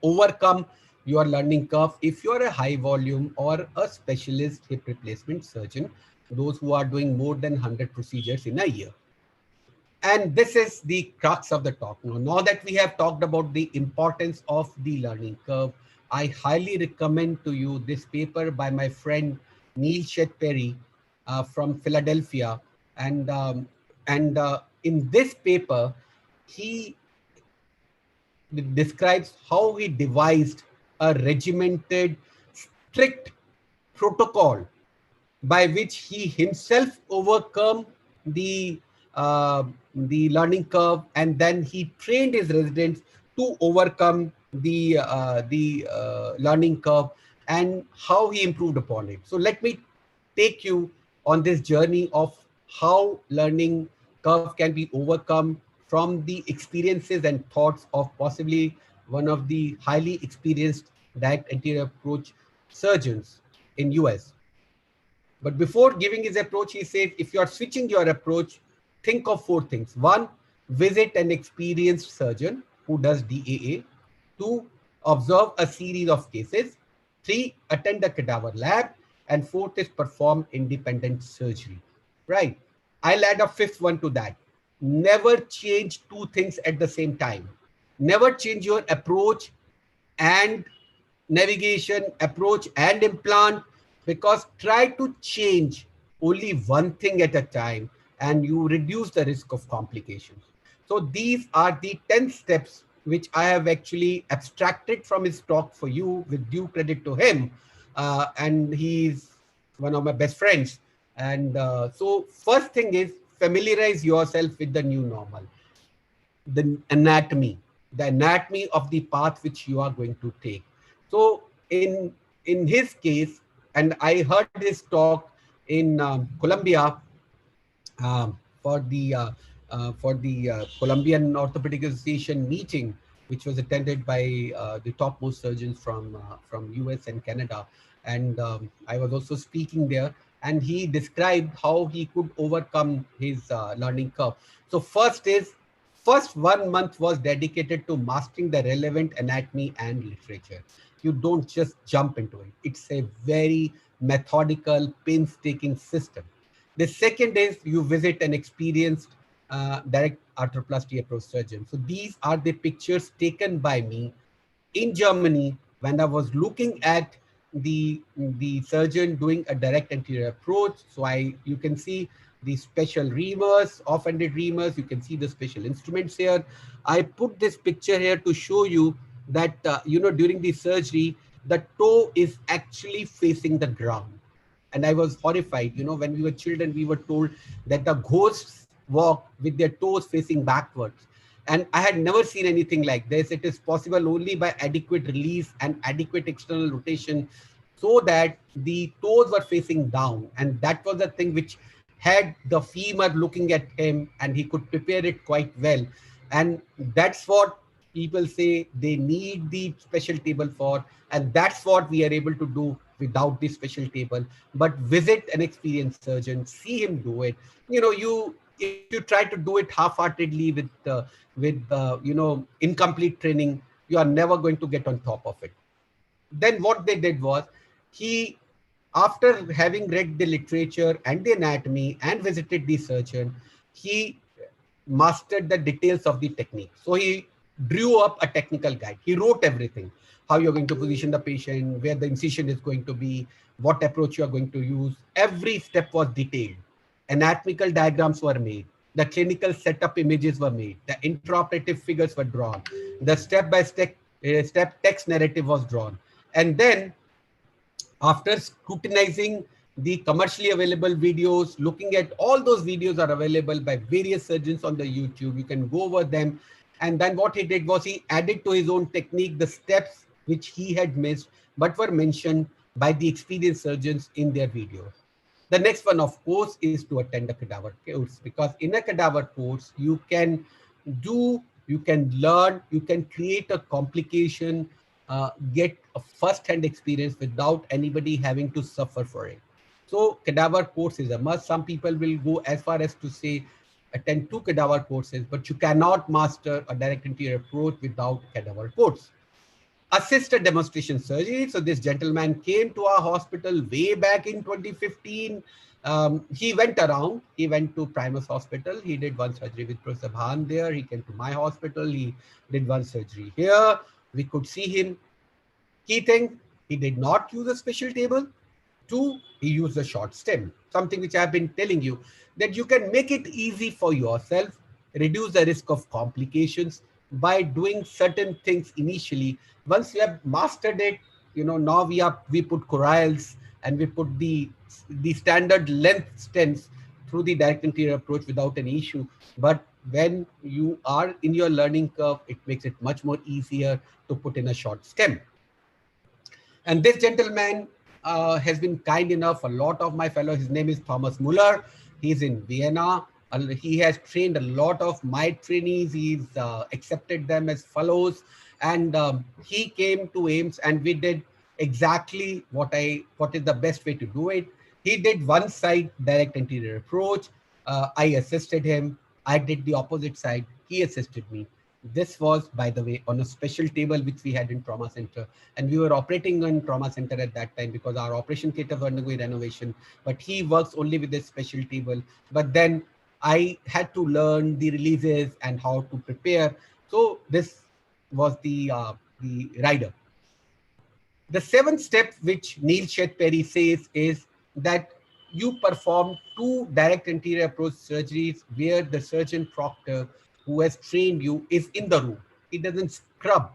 overcome your learning curve. If you are a high volume or a specialist hip replacement surgeon, those who are doing more than 100 procedures in a year. And this is the crux of the talk. Now that we have talked about the importance of the learning curve, I highly recommend to you this paper by my friend Neil Chet Perry from Philadelphia. And in this paper, he describes how he devised a regimented, strict protocol by which he himself overcome the learning curve, and then he trained his residents to overcome the learning curve, and how he improved upon it. So let me take you on this journey of how learning curve can be overcome from the experiences and thoughts of possibly one of the highly experienced direct anterior approach surgeons in US. But before giving his approach, he said, if you are switching your approach, think of four things. One, visit an experienced surgeon who does DAA. Two, observe a series of cases. Three, attend a cadaver lab. And fourth is perform independent surgery. Right? I'll add a fifth one to that. Never change two things at the same time. Never change your approach and navigation, approach and implant, because try to change only one thing at a time and you reduce the risk of complications. So these are the 10 steps which I have actually abstracted from his talk for you, with due credit to him. And he's one of my best friends. And so first thing is familiarize yourself with the new normal, the anatomy of the path which you are going to take. So in his case, and I heard his talk in Colombia, for the Colombian Orthopedic Association meeting, which was attended by the topmost surgeons from US and Canada, and I was also speaking there. And he described how he could overcome his learning curve. So first 1 month was dedicated to mastering the relevant anatomy and literature. You don't just jump into it. It's a very methodical, painstaking system. The second is you visit an experienced direct arthroplasty approach surgeon. So these are the pictures taken by me in Germany when I was looking at the surgeon doing a direct anterior approach. So you can see the special reamers, off-ended reamers. You can see the special instruments here. I put this picture here to show you that during the surgery, the toe is actually facing the ground. And I was horrified. When we were children, we were told that the ghosts walk with their toes facing backwards. And I had never seen anything like this. It is possible only by adequate release and adequate external rotation, so that the toes were facing down. And that was the thing which had the femur looking at him, and he could prepare it quite well. And that's what people say they need the special table for. And that's what we are able to do without the special table. But visit an experienced surgeon, see him do it. If you try to do it half-heartedly with incomplete training, you are never going to get on top of it. Then what they did was, he, after having read the literature and the anatomy and visited the surgeon, he mastered the details of the technique. So he drew up a technical guide. He wrote everything: how you're going to position the patient, where the incision is going to be, what approach you are going to use. Every step was detailed. Anatomical diagrams were made. The clinical setup images were made. The intraoperative figures were drawn. The step-by-step step text narrative was drawn. And then, after scrutinizing the commercially available videos, looking at all those videos are available by various surgeons on the YouTube. You can go over them. And then what he did was, he added to his own technique the steps which he had missed but were mentioned by the experienced surgeons in their videos. The next one, of course, is to attend a cadaver course, because in a cadaver course, you can learn, you can create a complication, get a first-hand experience without anybody having to suffer for it. So cadaver course is a must. Some people will go as far as to say attend 2 cadaver courses, but you cannot master a direct anterior approach without cadaver course. Assisted demonstration surgery. So this gentleman came to our hospital way back in 2015. He went around. He went to Primus Hospital. He did one surgery with Professor Bhan there. He came to my hospital. He did one surgery here. We could see him. Key thing, he did not use a special table. 2, he used a short stem, something which I've been telling you, that you can make it easy for yourself, reduce the risk of complications by doing certain things initially. Once we have mastered it, now we put corals and we put the standard length stents through the direct anterior approach without any issue. But when you are in your learning curve, it makes it much more easier to put in a short stem. And this gentleman has been kind enough, a lot of my fellows, his name is Thomas Muller. He's in Vienna. He has trained a lot of my trainees. He's accepted them as fellows. And he came to AIMS and we did exactly what is the best way to do it. He did one side direct anterior approach. I assisted him. I did the opposite side. He assisted me. This was, by the way, on a special table which we had in trauma center, and we were operating in trauma center at that time because our operation theater was undergoing renovation. But he works only with this special table. But then I had to learn the releases and how to prepare. So this was the rider. The seventh step, which Neil Shet-Perry says, is that you perform 2 direct anterior approach surgeries where the surgeon proctor who has trained you is in the room. He doesn't scrub.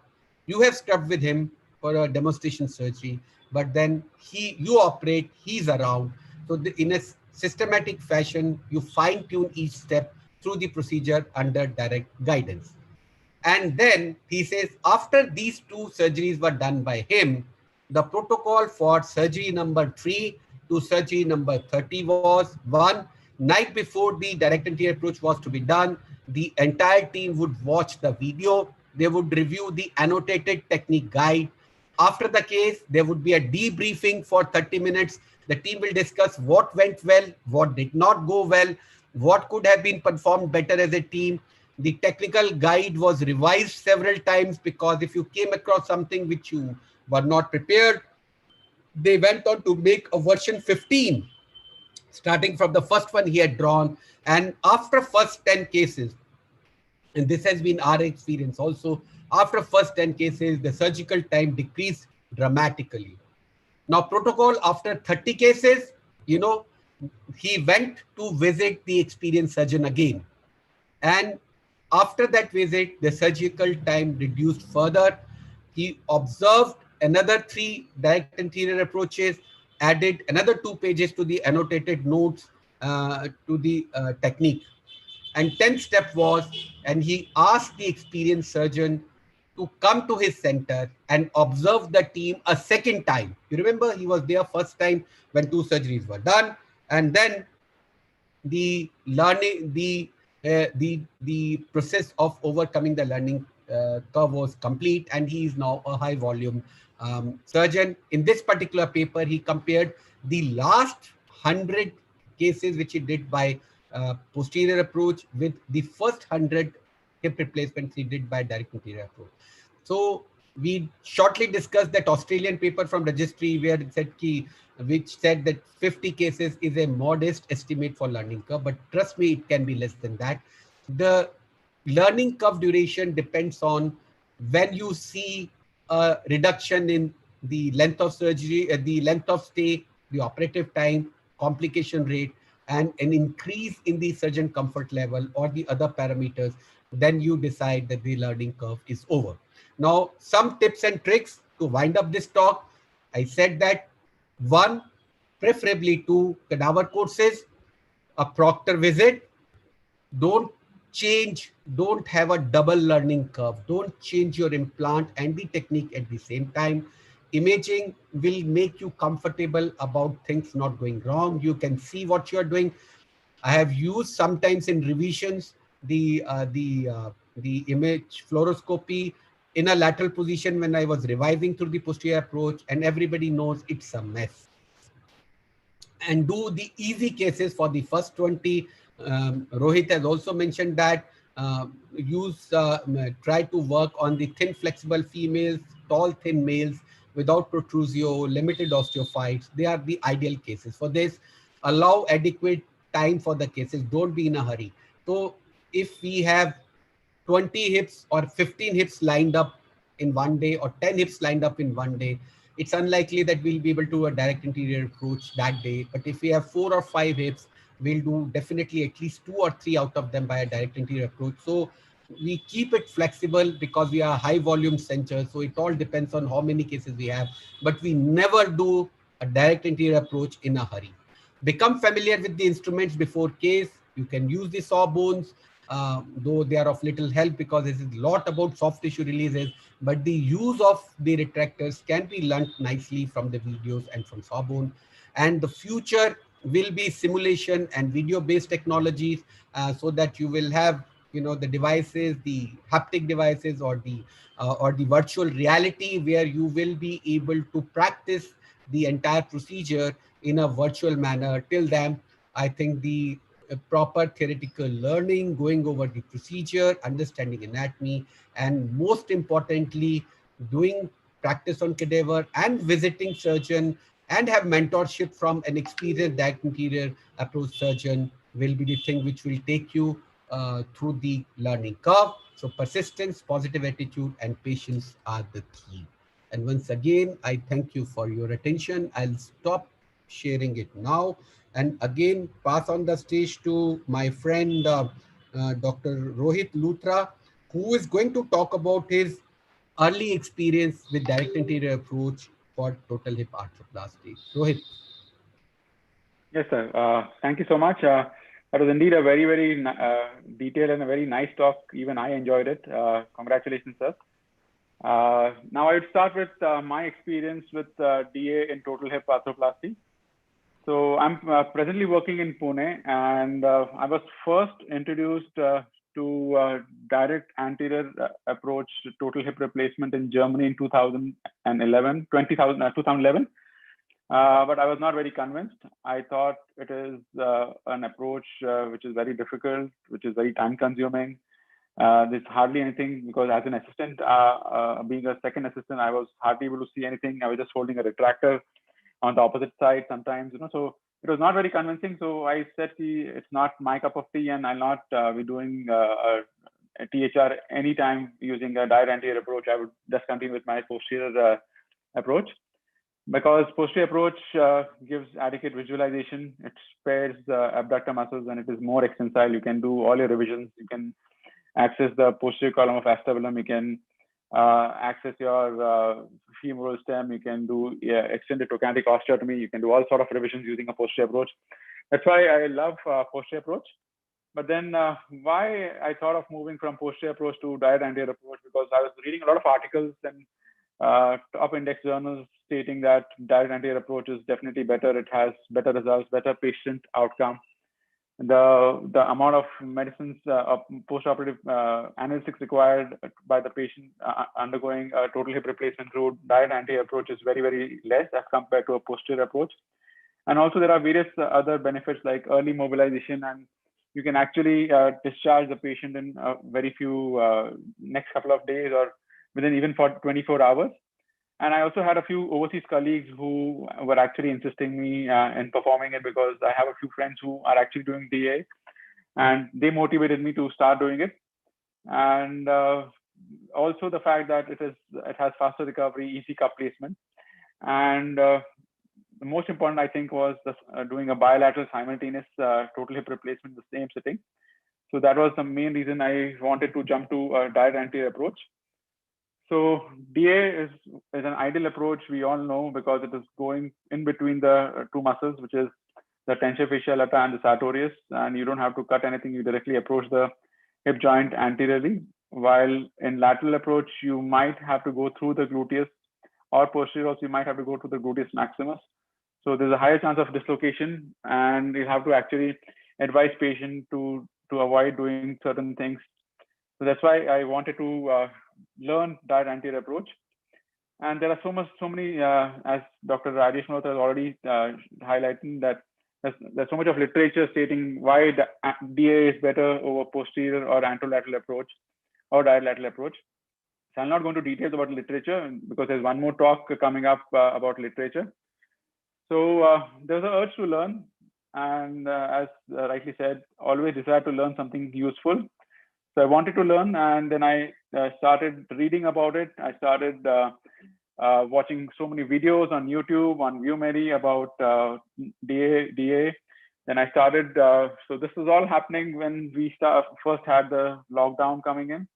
You have scrubbed with him for a demonstration surgery, but then you operate, he's around. So in a systematic fashion, you fine tune each step through the procedure under direct guidance. And then he says, after these 2 surgeries were done by him, the protocol for surgery number 3 to surgery number 30 was: 1, night before the direct anterior approach was to be done, the entire team would watch the video. They would review the annotated technique guide. After the case, there would be a debriefing for 30 minutes. The team will discuss what went well, what did not go well, what could have been performed better as a team. The technical guide was revised several times because if you came across something which you were not prepared, they went on to make a version 15, starting from the first one he had drawn. And after first 10 cases, and this has been our experience also, after first 10 cases, the surgical time decreased dramatically. Now, protocol after 30 cases, he went to visit the experienced surgeon again. And after that visit, the surgical time reduced further. He observed another 3 direct anterior approaches, added another 2 pages to the annotated notes to the technique. And 10th step was, and he asked the experienced surgeon to come to his center and observe the team a second time. You remember he was there first time when 2 surgeries were done, and then the learning, the process of overcoming the learning curve was complete, and he is now a high volume surgeon. In this particular paper, he compared the last 100 cases which he did by posterior approach with the first 100 hip replacements he did by direct anterior approach. So we shortly discussed that Australian paper from registry where it said which said that 50 cases is a modest estimate for learning curve, but trust me, it can be less than that. The learning curve duration depends on when you see a reduction in the length of surgery, the length of stay, the operative time, complication rate, and an increase in the surgeon comfort level or the other parameters, then you decide that the learning curve is over. Now, some tips and tricks to wind up this talk. I said that 1, preferably 2 cadaver courses, a proctor visit. Don't have a double learning curve. Don't change your implant and the technique at the same time. Imaging will make you comfortable about things not going wrong. You can see what you're doing. I have used sometimes in revisions the image fluoroscopy in a lateral position when I was revising through the posterior approach, and everybody knows it's a mess. And do the easy cases for the first 20. Rohit has also mentioned that try to work on the thin flexible females, tall thin males without protrusio, limited osteophytes. They are the ideal cases. For this, allow adequate time for the cases. Don't be in a hurry. So if we have 20 hips or 15 hips lined up in one day or 10 hips lined up in one day, it's unlikely that we'll be able to do a direct anterior approach that day. But if we have 4 or 5 hips, we'll do definitely at least 2 or 3 out of them by a direct anterior approach. So we keep it flexible because we are high volume center. So it all depends on how many cases we have, but we never do a direct anterior approach in a hurry. Become familiar with the instruments before case. You can use the sawbones, though they are of little help because this is a lot about soft tissue releases, but the use of the retractors can be learned nicely from the videos and from sawbone. And the future will be simulation and video based technologies, so that you will have, the devices, the haptic devices, or the virtual reality, where you will be able to practice the entire procedure in a virtual manner. Till then, I think the proper theoretical learning, going over the procedure, understanding anatomy, and most importantly, doing practice on cadaver and visiting surgeon and have mentorship from an experienced direct anterior approach surgeon will be the thing which will take you through the learning curve. So persistence, positive attitude, and patience are the key. And once again, I thank you for your attention. I'll stop sharing it now and again pass on the stage to my friend Dr. Rohit Luthra, who is going to talk about his early experience with direct anterior approach for total hip arthroplasty. Rohit. Yes, sir. Thank you so much. That was indeed a very, very detailed and a very nice talk. Even I enjoyed it. Congratulations, sir. Now I would start with my experience with DA in total hip arthroplasty. So I'm presently working in Pune, and I was first introduced to direct anterior approach total hip replacement in Germany in 2011. But I was not very convinced. I thought it is an approach which is very difficult, which is very time consuming. There's hardly anything, because as an assistant, being a second assistant, I was hardly able to see anything. I was just holding a retractor on the opposite side sometimes, so it was not very convincing. So I said, it's not my cup of tea, and I'll not be doing a THR anytime using a direct anterior approach. I would just continue with my posterior approach, because posterior approach gives adequate visualization. It spares abductor muscles, and it is more extensile. You can do all your revisions. You can access the posterior column of acetabulum. You can access your femoral stem. You can do extended trochanteric osteotomy. You can do all sort of revisions using a posterior approach. That's why I love posterior approach. But then why I thought of moving from posterior approach to direct anterior approach, because I was reading a lot of articles and top index journals stating that direct anterior approach is definitely better. It has better results, better patient outcome. The amount of medicines post-operative analgesics required by the patient undergoing a total hip replacement through direct anterior approach is very, very less as compared to a posterior approach. And also there are various other benefits like early mobilization, and you can actually discharge the patient in very few next couple of days, or within even for 24 hours. And I also had a few overseas colleagues who were actually insisting me in performing it, because I have a few friends who are actually doing DA, and they motivated me to start doing it. And also the fact that it has faster recovery, easy cup placement. And the most important, I think, was doing a bilateral simultaneous total hip replacement in the same sitting. So that was the main reason I wanted to jump to a direct anterior approach. So DA is an ideal approach, we all know, because it is going in between the two muscles, which is the tensor fasciae lata and the sartorius, and you don't have to cut anything. You directly approach the hip joint anteriorly, while in lateral approach, you might have to go through the gluteus, or posterior, you might have to go to the gluteus maximus. So there's a higher chance of dislocation, and you have to actually advise patient to avoid doing certain things. So that's why I wanted to learn direct anterior approach. And there are so many, as Dr. Rajesh Malhotra has already highlighted, that there's so much of literature stating why the DA is better over posterior or anterolateral approach or direct lateral approach. So I'm not going to details about literature, because there's one more talk coming up about literature. So there's an urge to learn, and as rightly said, always desire to learn something useful. So I wanted to learn, and then I started reading about it. I started watching so many videos on YouTube, on ViewMedi about DA. Then I started, so this was all happening when we first had the lockdown coming in.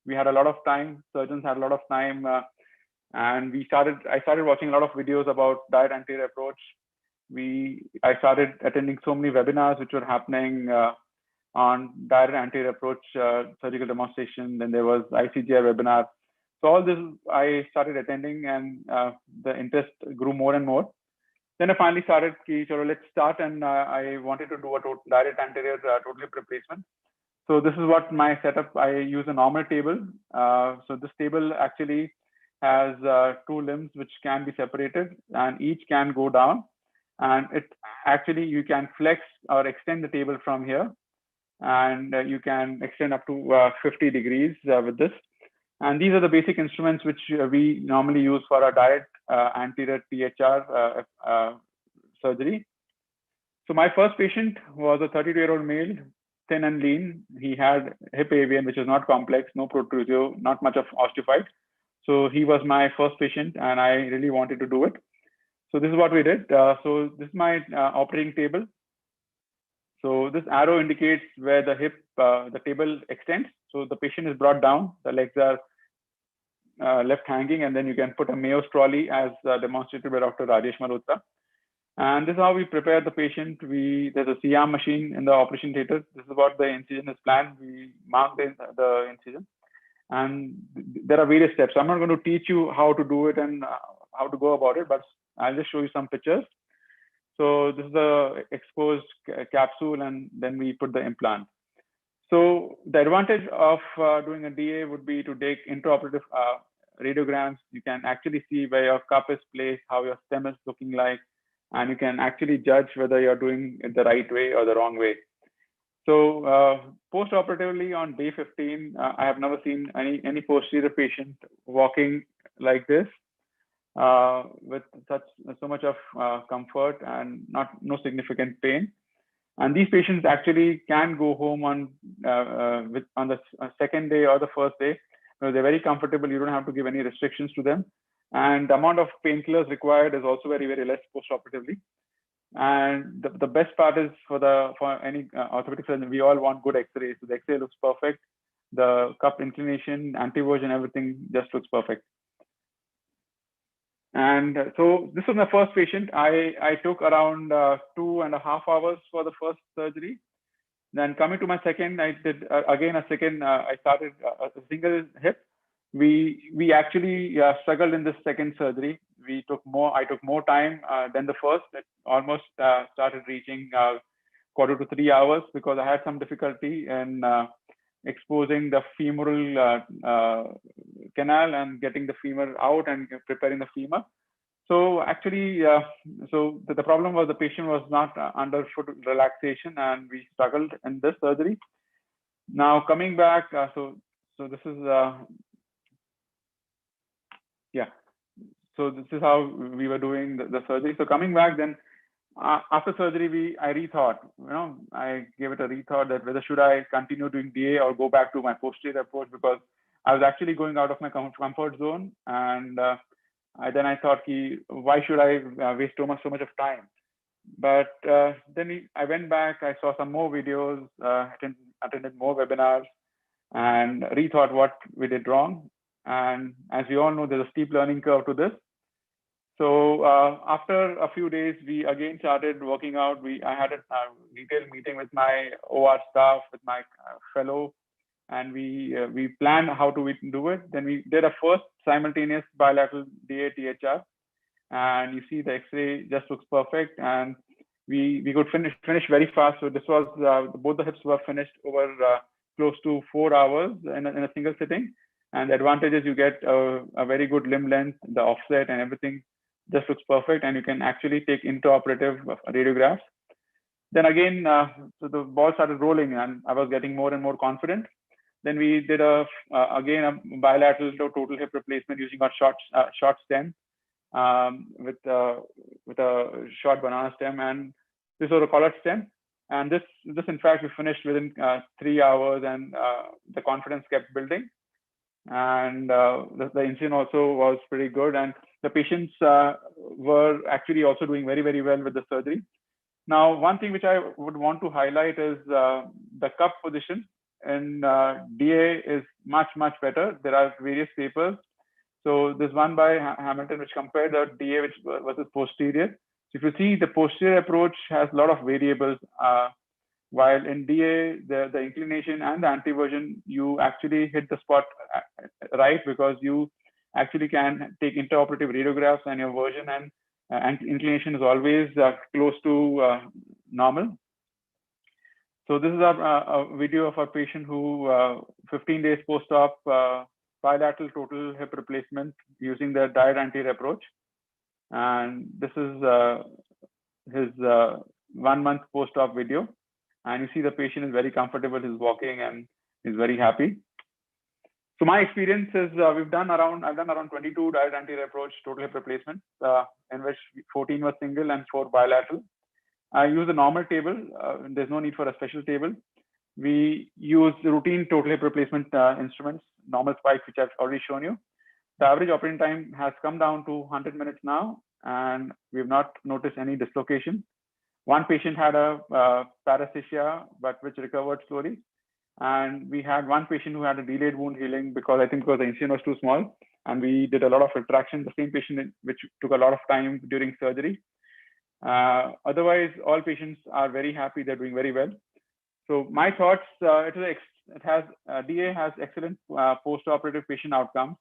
We had a lot of time, surgeons had a lot of time, and I started watching a lot of videos about diet anterior approach. I started attending so many webinars which were happening on diet anterior approach surgical demonstration. Then there was ICGI webinar. So all this I started attending, and the interest grew more and more. Then I finally started, let's start, and I wanted to do a direct anterior total hip replacement. So this is what my setup. I use a normal table. So this table actually has two limbs which can be separated, and each can go down. And it actually, you can flex or extend the table from here, and you can extend up to 50 degrees with this. And these are the basic instruments which we normally use for our direct anterior THR surgery. So my first patient was a 32-year-old male, thin and lean. He had hip AVN, which is not complex, no protrusio, not much of osteophyte. So he was my first patient, and I really wanted to do it. So this is what we did. So this is my operating table. So this arrow indicates where the hip, the table extends. So the patient is brought down, the legs are left hanging, and then you can put a Mayo's trolley as demonstrated by Dr. Rajesh Malhotra. And this is how we prepare the patient. There's a C-arm machine in the operation theater. This is what the incision is planned. We mark the incision. And there are various steps. I'm not going to teach you how to do it and how to go about it, but I'll just show you some pictures. So this is the exposed capsule, and then we put the implant. So the advantage of doing a DA would be to take intraoperative radiograms. You can actually see where your cup is placed, how your stem is looking like, and you can actually judge whether you're doing it the right way or the wrong way. So post-operatively on day 15, I have never seen any posterior patient walking like this with so much of comfort and no significant pain. And these patients actually can go home on the second day or the first day. They're very comfortable. You don't have to give any restrictions to them. And the amount of painkillers required is also very, very less post-operatively. And the best part is for any orthopedic surgeon, we all want good X-rays. So the X-ray looks perfect. The cup inclination, antiversion, everything just looks perfect. And so this was my first patient. I took around 2.5 hours for the first surgery. Then coming to my second, I did again a second. I started a single hip. We actually struggled in this second surgery. I took more time than the first. It almost started reaching 2.25 to 3 hours because I had some difficulty in exposing the femoral canal and getting the femur out and preparing the femur. So actually, so the problem was the patient was not under foot relaxation, and we struggled in this surgery. Now coming back, so this is so this is how we were doing the surgery. So coming back, then after surgery, I rethought. I gave it a rethought that whether should I continue doing DA or go back to my posterior approach, because I was actually going out of my comfort zone, and then I thought, why should I waste so much of time? But then I went back, I saw some more videos, attended more webinars, and rethought what we did wrong. And as we all know, there's a steep learning curve to this. So after a few days, we again started working out. I had a detailed meeting with my OR staff, with my fellow, and we planned how to do it. Then we did a first simultaneous bilateral DA THR, and you see the X-ray just looks perfect, and we could finish very fast. So this was both the hips were finished over close to 4 hours in a single sitting. And the advantage is you get a very good limb length, the offset and everything just looks perfect, and you can actually take intraoperative radiographs. Then again, so the ball started rolling, and I was getting more and more confident. Then we did again a bilateral total hip replacement using a short stem with a short banana stem, and this was a collared stem. And this in fact we finished within 3 hours, and the confidence kept building. And the incision also was pretty good, and the patients were actually also doing very, very well with the surgery. Now, one thing which I would want to highlight is the cup position in DA is much, much better. There are various papers. So there's one by Hamilton which compared the DA which versus posterior. So if you see, the posterior approach has a lot of variables, while in DA, the inclination and the anteversion, you actually hit the spot right, because you actually can take intraoperative radiographs and your version and inclination is always close to normal. So this is a video of a patient who 15 days post-op bilateral total hip replacement using the diet anterior approach. And this is his 1 month post-op video. And you see the patient is very comfortable, he's walking and is very happy. So my experience is I've done around 22 diet anterior approach total hip replacement, in which 14 was single and 4 bilateral. I use a normal table. There's no need for a special table. We use routine total hip replacement instruments, normal spikes, which I've already shown you. The average operating time has come down to 100 minutes now, and we've not noticed any dislocation. One patient had a paresthesia, but which recovered slowly. And we had one patient who had a delayed wound healing because I think because the incision was too small. And we did a lot of retraction, the same patient, which took a lot of time during surgery. Otherwise, all patients are very happy. They're doing very well. So my thoughts, DA has excellent post-operative patient outcomes.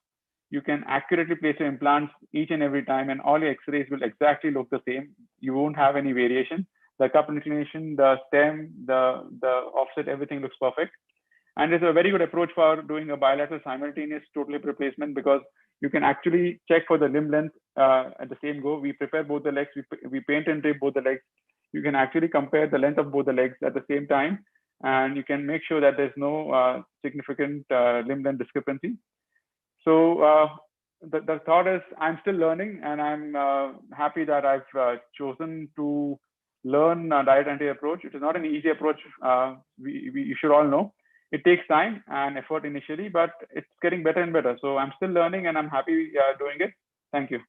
You can accurately place your implants each and every time, and all your X-rays will exactly look the same. You won't have any variation. The cup inclination, the stem, the offset, everything looks perfect. And it's a very good approach for doing a bilateral simultaneous total hip replacement, because you can actually check for the limb length at the same go. We prepare both the legs, we paint and drape both the legs. You can actually compare the length of both the legs at the same time, and you can make sure that there's no significant limb length discrepancy. So the thought is, I'm still learning, and I'm happy that I've chosen to learn diet anterior approach. It is not an easy approach. You should all know. It takes time and effort initially, but it's getting better and better. So I'm still learning, and I'm happy doing it. Thank you.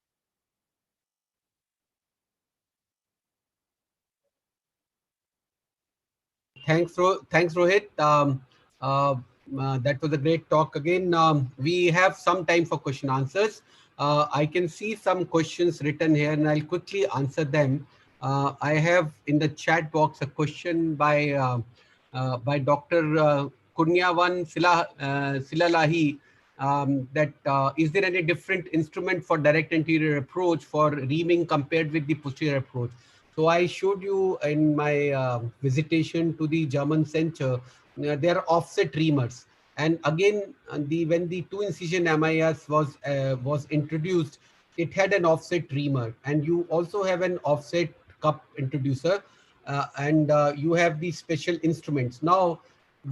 Thanks, Rohit. That was a great talk again. We have some time for question answers. I can see some questions written here, and I'll quickly answer them. I have in the chat box a question by Dr. Kunyavan Silalahi, that is there any different instrument for direct anterior approach for reaming compared with the posterior approach? So I showed you in my visitation to the German center, there are offset reamers. And again, when the 2-incision MIS was introduced, it had an offset reamer, and you also have an offset cup introducer, and you have these special instruments. Now,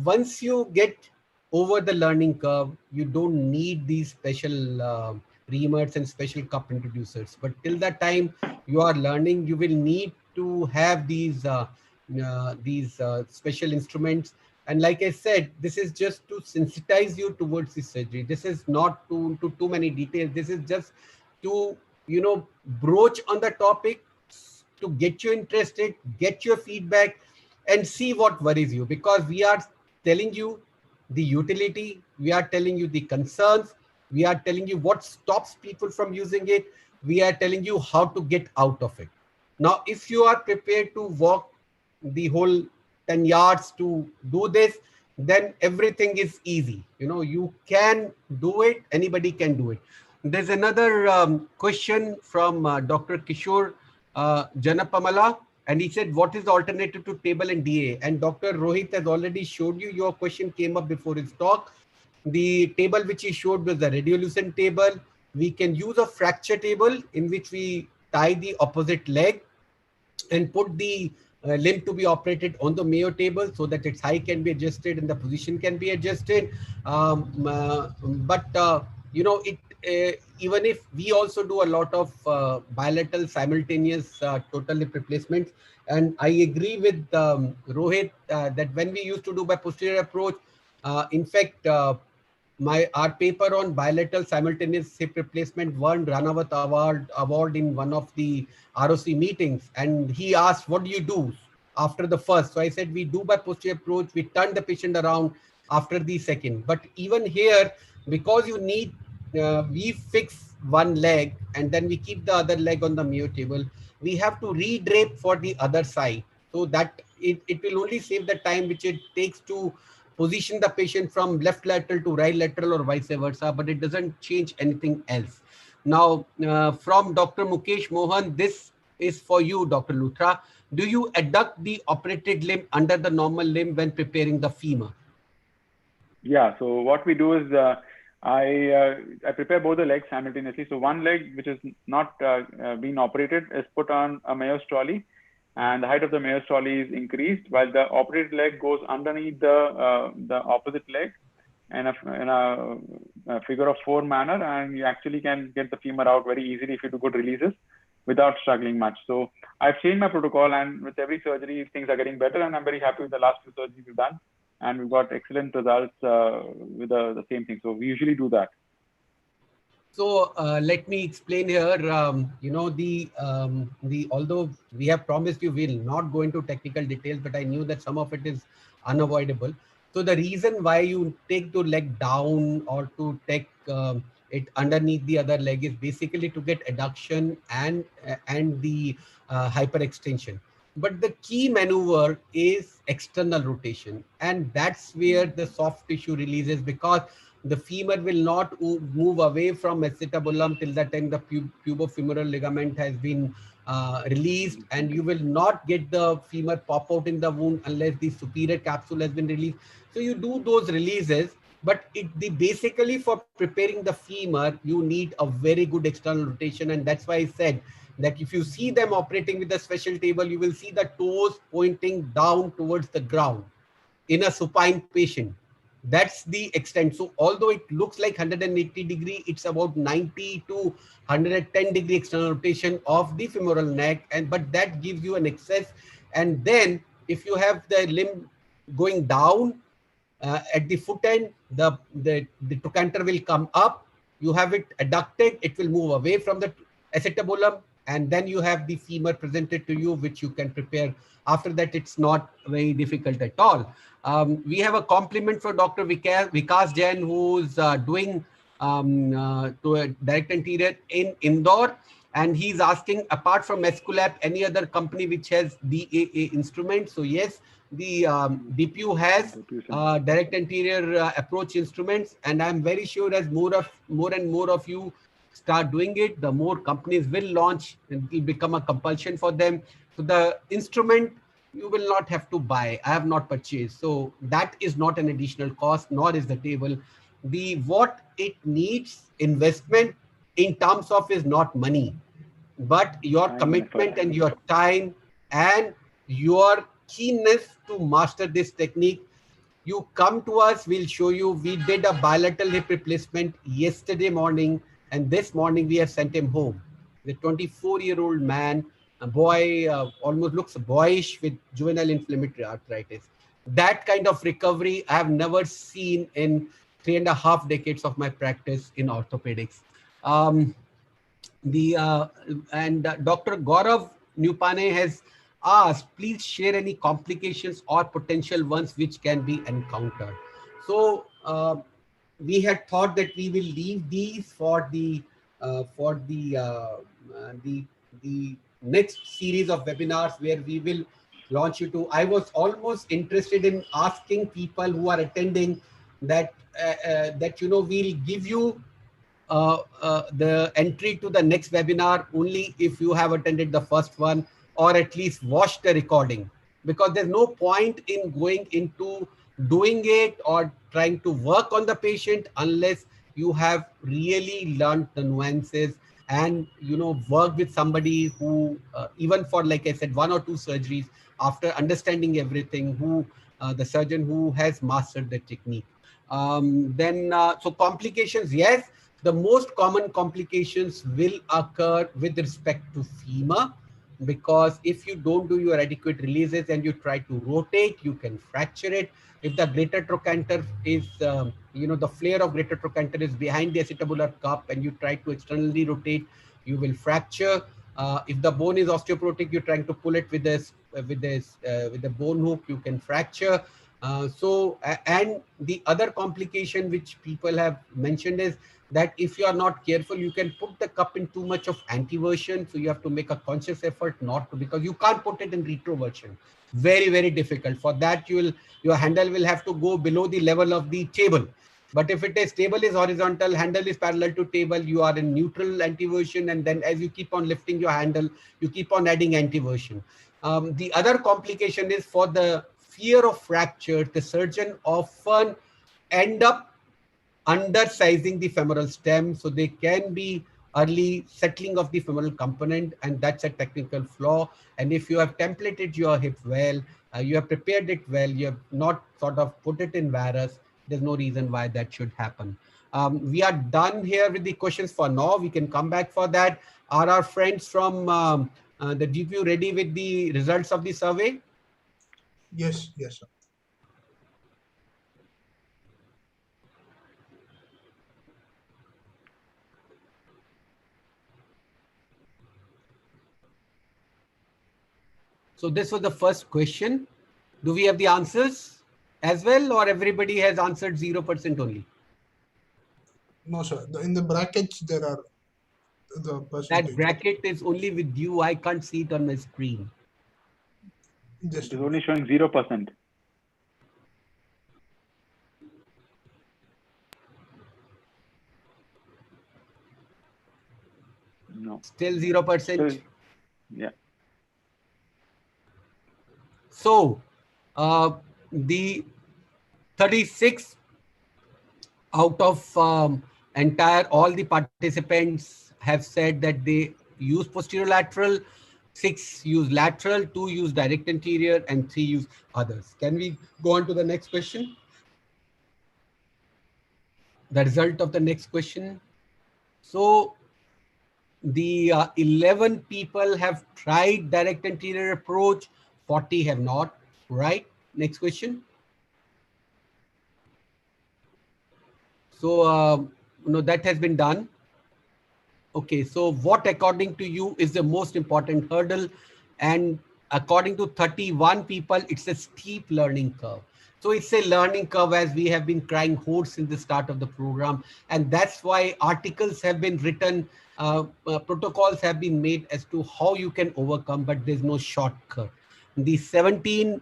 once you get over the learning curve, you don't need these special reamers and special cup introducers. But till that time you are learning, you will need to have these special instruments. And like I said, this is just to sensitize you towards the surgery. This is not to too many details. This is just to, broach on the topic, to get you interested, get your feedback, and see what worries you. Because we are telling you the utility, we are telling you the concerns, we are telling you what stops people from using it, we are telling you how to get out of it. Now, if you are prepared to walk the whole 10 yards to do this, then everything is easy. You can do it, anybody can do it. There's another question from Dr. Kishore Janapamala, and he said, what is the alternative to table and DA? And Dr. Rohit has already showed you, your question came up before his talk. The table which he showed was the radiolucent table. We can use a fracture table in which we tie the opposite leg and put the limb to be operated on the Mayo table so that its height can be adjusted and the position can be adjusted. Even if we also do a lot of bilateral simultaneous total hip replacements, and I agree with Rohit that when we used to do by posterior approach, in fact, our paper on bilateral simultaneous hip replacement won Ranawat award in one of the ROC meetings, and he asked, "What do you do after the first?" So I said, "We do by posterior approach. We turn the patient around after the second." But even here, because you need, we fix one leg and then we keep the other leg on the Mayo table. We have to redrape for the other side, so that it will only save the time which it takes to position the patient from left lateral to right lateral or vice versa, but it doesn't change anything else. Now, from Dr. Mukesh Mohan, this is for you, Dr. Luthra. Do you adduct the operated limb under the normal limb when preparing the femur? Yeah. So what we do is I prepare both the legs simultaneously. So one leg which is not being operated is put on a Mayo's trolley, and the height of the Mayo's trolley is increased, while the operated leg goes underneath the opposite leg in a figure of four manner, and you actually can get the femur out very easily if you do good releases without struggling much. So I've changed my protocol, and with every surgery things are getting better, and I'm very happy with the last few surgeries we've done, and we've got excellent results with the same thing. So we usually do that. So let me explain here. Although we have promised you we'll not go into technical details, but I knew that some of it is unavoidable. So the reason why you take the leg down or to take it underneath the other leg is basically to get adduction and the hyperextension. But the key maneuver is external rotation, and that's where the soft tissue releases, because the femur will not move away from acetabulum till the time the pubofemoral ligament has been released, and you will not get the femur pop out in the wound unless the superior capsule has been released. So you do those releases, but basically for preparing the femur, you need a very good external rotation, and that's why I said that if you see them operating with a special table, you will see the toes pointing down towards the ground in a supine patient. That's the extent. So although it looks like 180-degree, it's about 90 to 110-degree external rotation of the femoral neck, but that gives you an excess. And then if you have the limb going down at the foot end, the trochanter will come up. You have it adducted, it will move away from the acetabulum, and then you have the femur presented to you, which you can prepare. After that, it's not very difficult at all. We have a compliment for Dr. Vikas Jain, who's doing to a direct anterior in Indore. And he's asking, apart from Mesculap, any other company which has DAA instruments? So yes, the DPU has direct anterior approach instruments, and I'm very sure as more and more of you start doing it, the more companies will launch, and it will become a compulsion for them. So the instrument you will not have to buy. I have not purchased. So that is not an additional cost, nor is the table. What it needs investment in terms of is not money, but your commitment and your time and your keenness to master this technique. You come to us, we'll show you. We did a bilateral hip replacement yesterday morning, and this morning we have sent him home. The 24-year-old man, a boy, almost looks boyish with juvenile inflammatory arthritis. That kind of recovery I have never seen in 3.5 decades of my practice in orthopedics. Dr. Gaurav Nupane has asked, please share any complications or potential ones which can be encountered. So we had thought that we will leave these for the next series of webinars where we will launch you to. I was almost interested in asking people who are attending that we'll give you the entry to the next webinar only if you have attended the first one or at least watched the recording, because there's no point in going into doing it or trying to work on the patient unless you have really learned the nuances and work with somebody who even for, like I said, 1 or 2 surgeries, after understanding everything, who the surgeon who has mastered the technique. So complications, yes. The most common complications will occur with respect to femur. because if you don't do your adequate releases and you try to rotate, you can fracture it. If the greater trochanter is, the flare of greater trochanter is behind the acetabular cup and you try to externally rotate, you will fracture. If the bone is osteoporotic, you're trying to pull it with the bone hook, you can fracture. And the other complication which people have mentioned is that if you are not careful, you can put the cup in too much of anteversion. So you have to make a conscious effort not to, because you can't put it in retroversion. Very, very difficult. For that, your handle will have to go below the level of the table. But if it is table is horizontal, handle is parallel to table, you are in neutral anteversion. And then as you keep on lifting your handle, you keep on adding anteversion. The other complication is for the fear of fracture, the surgeon often end up undersizing the femoral stem, so they can be early settling of the femoral component, and that's a technical flaw. And if you have templated your hip well, you have prepared it well, you have not sort of put it in varus, there's no reason why that should happen. We are done here with the questions for now. We can come back for that. Are our friends from the GPU ready with the results of the survey? Yes, yes, sir. So this was the first question. Do we have the answers as well, or everybody has answered 0% only? No, sir. In the brackets, there are the That percentage. bracket is only with you. I can't see it on my screen. Just It is a only minute. showing 0%. No. Still 0%. Still, yeah. So the 36 out of entire all the participants have said that they use posterolateral, 6 use lateral, 2 use direct anterior, and 3 use others. Can we go on to the next question? The result of the next question. So the 11 people have tried direct anterior approach, 40 have not, right? Next question. So, that has been done. Okay, so what according to you is the most important hurdle? And according to 31 people, it's a steep learning curve. So it's a learning curve, as we have been crying hoarse in the start of the program. And that's why articles have been written, protocols have been made as to how you can overcome, but there's no shortcut. The 17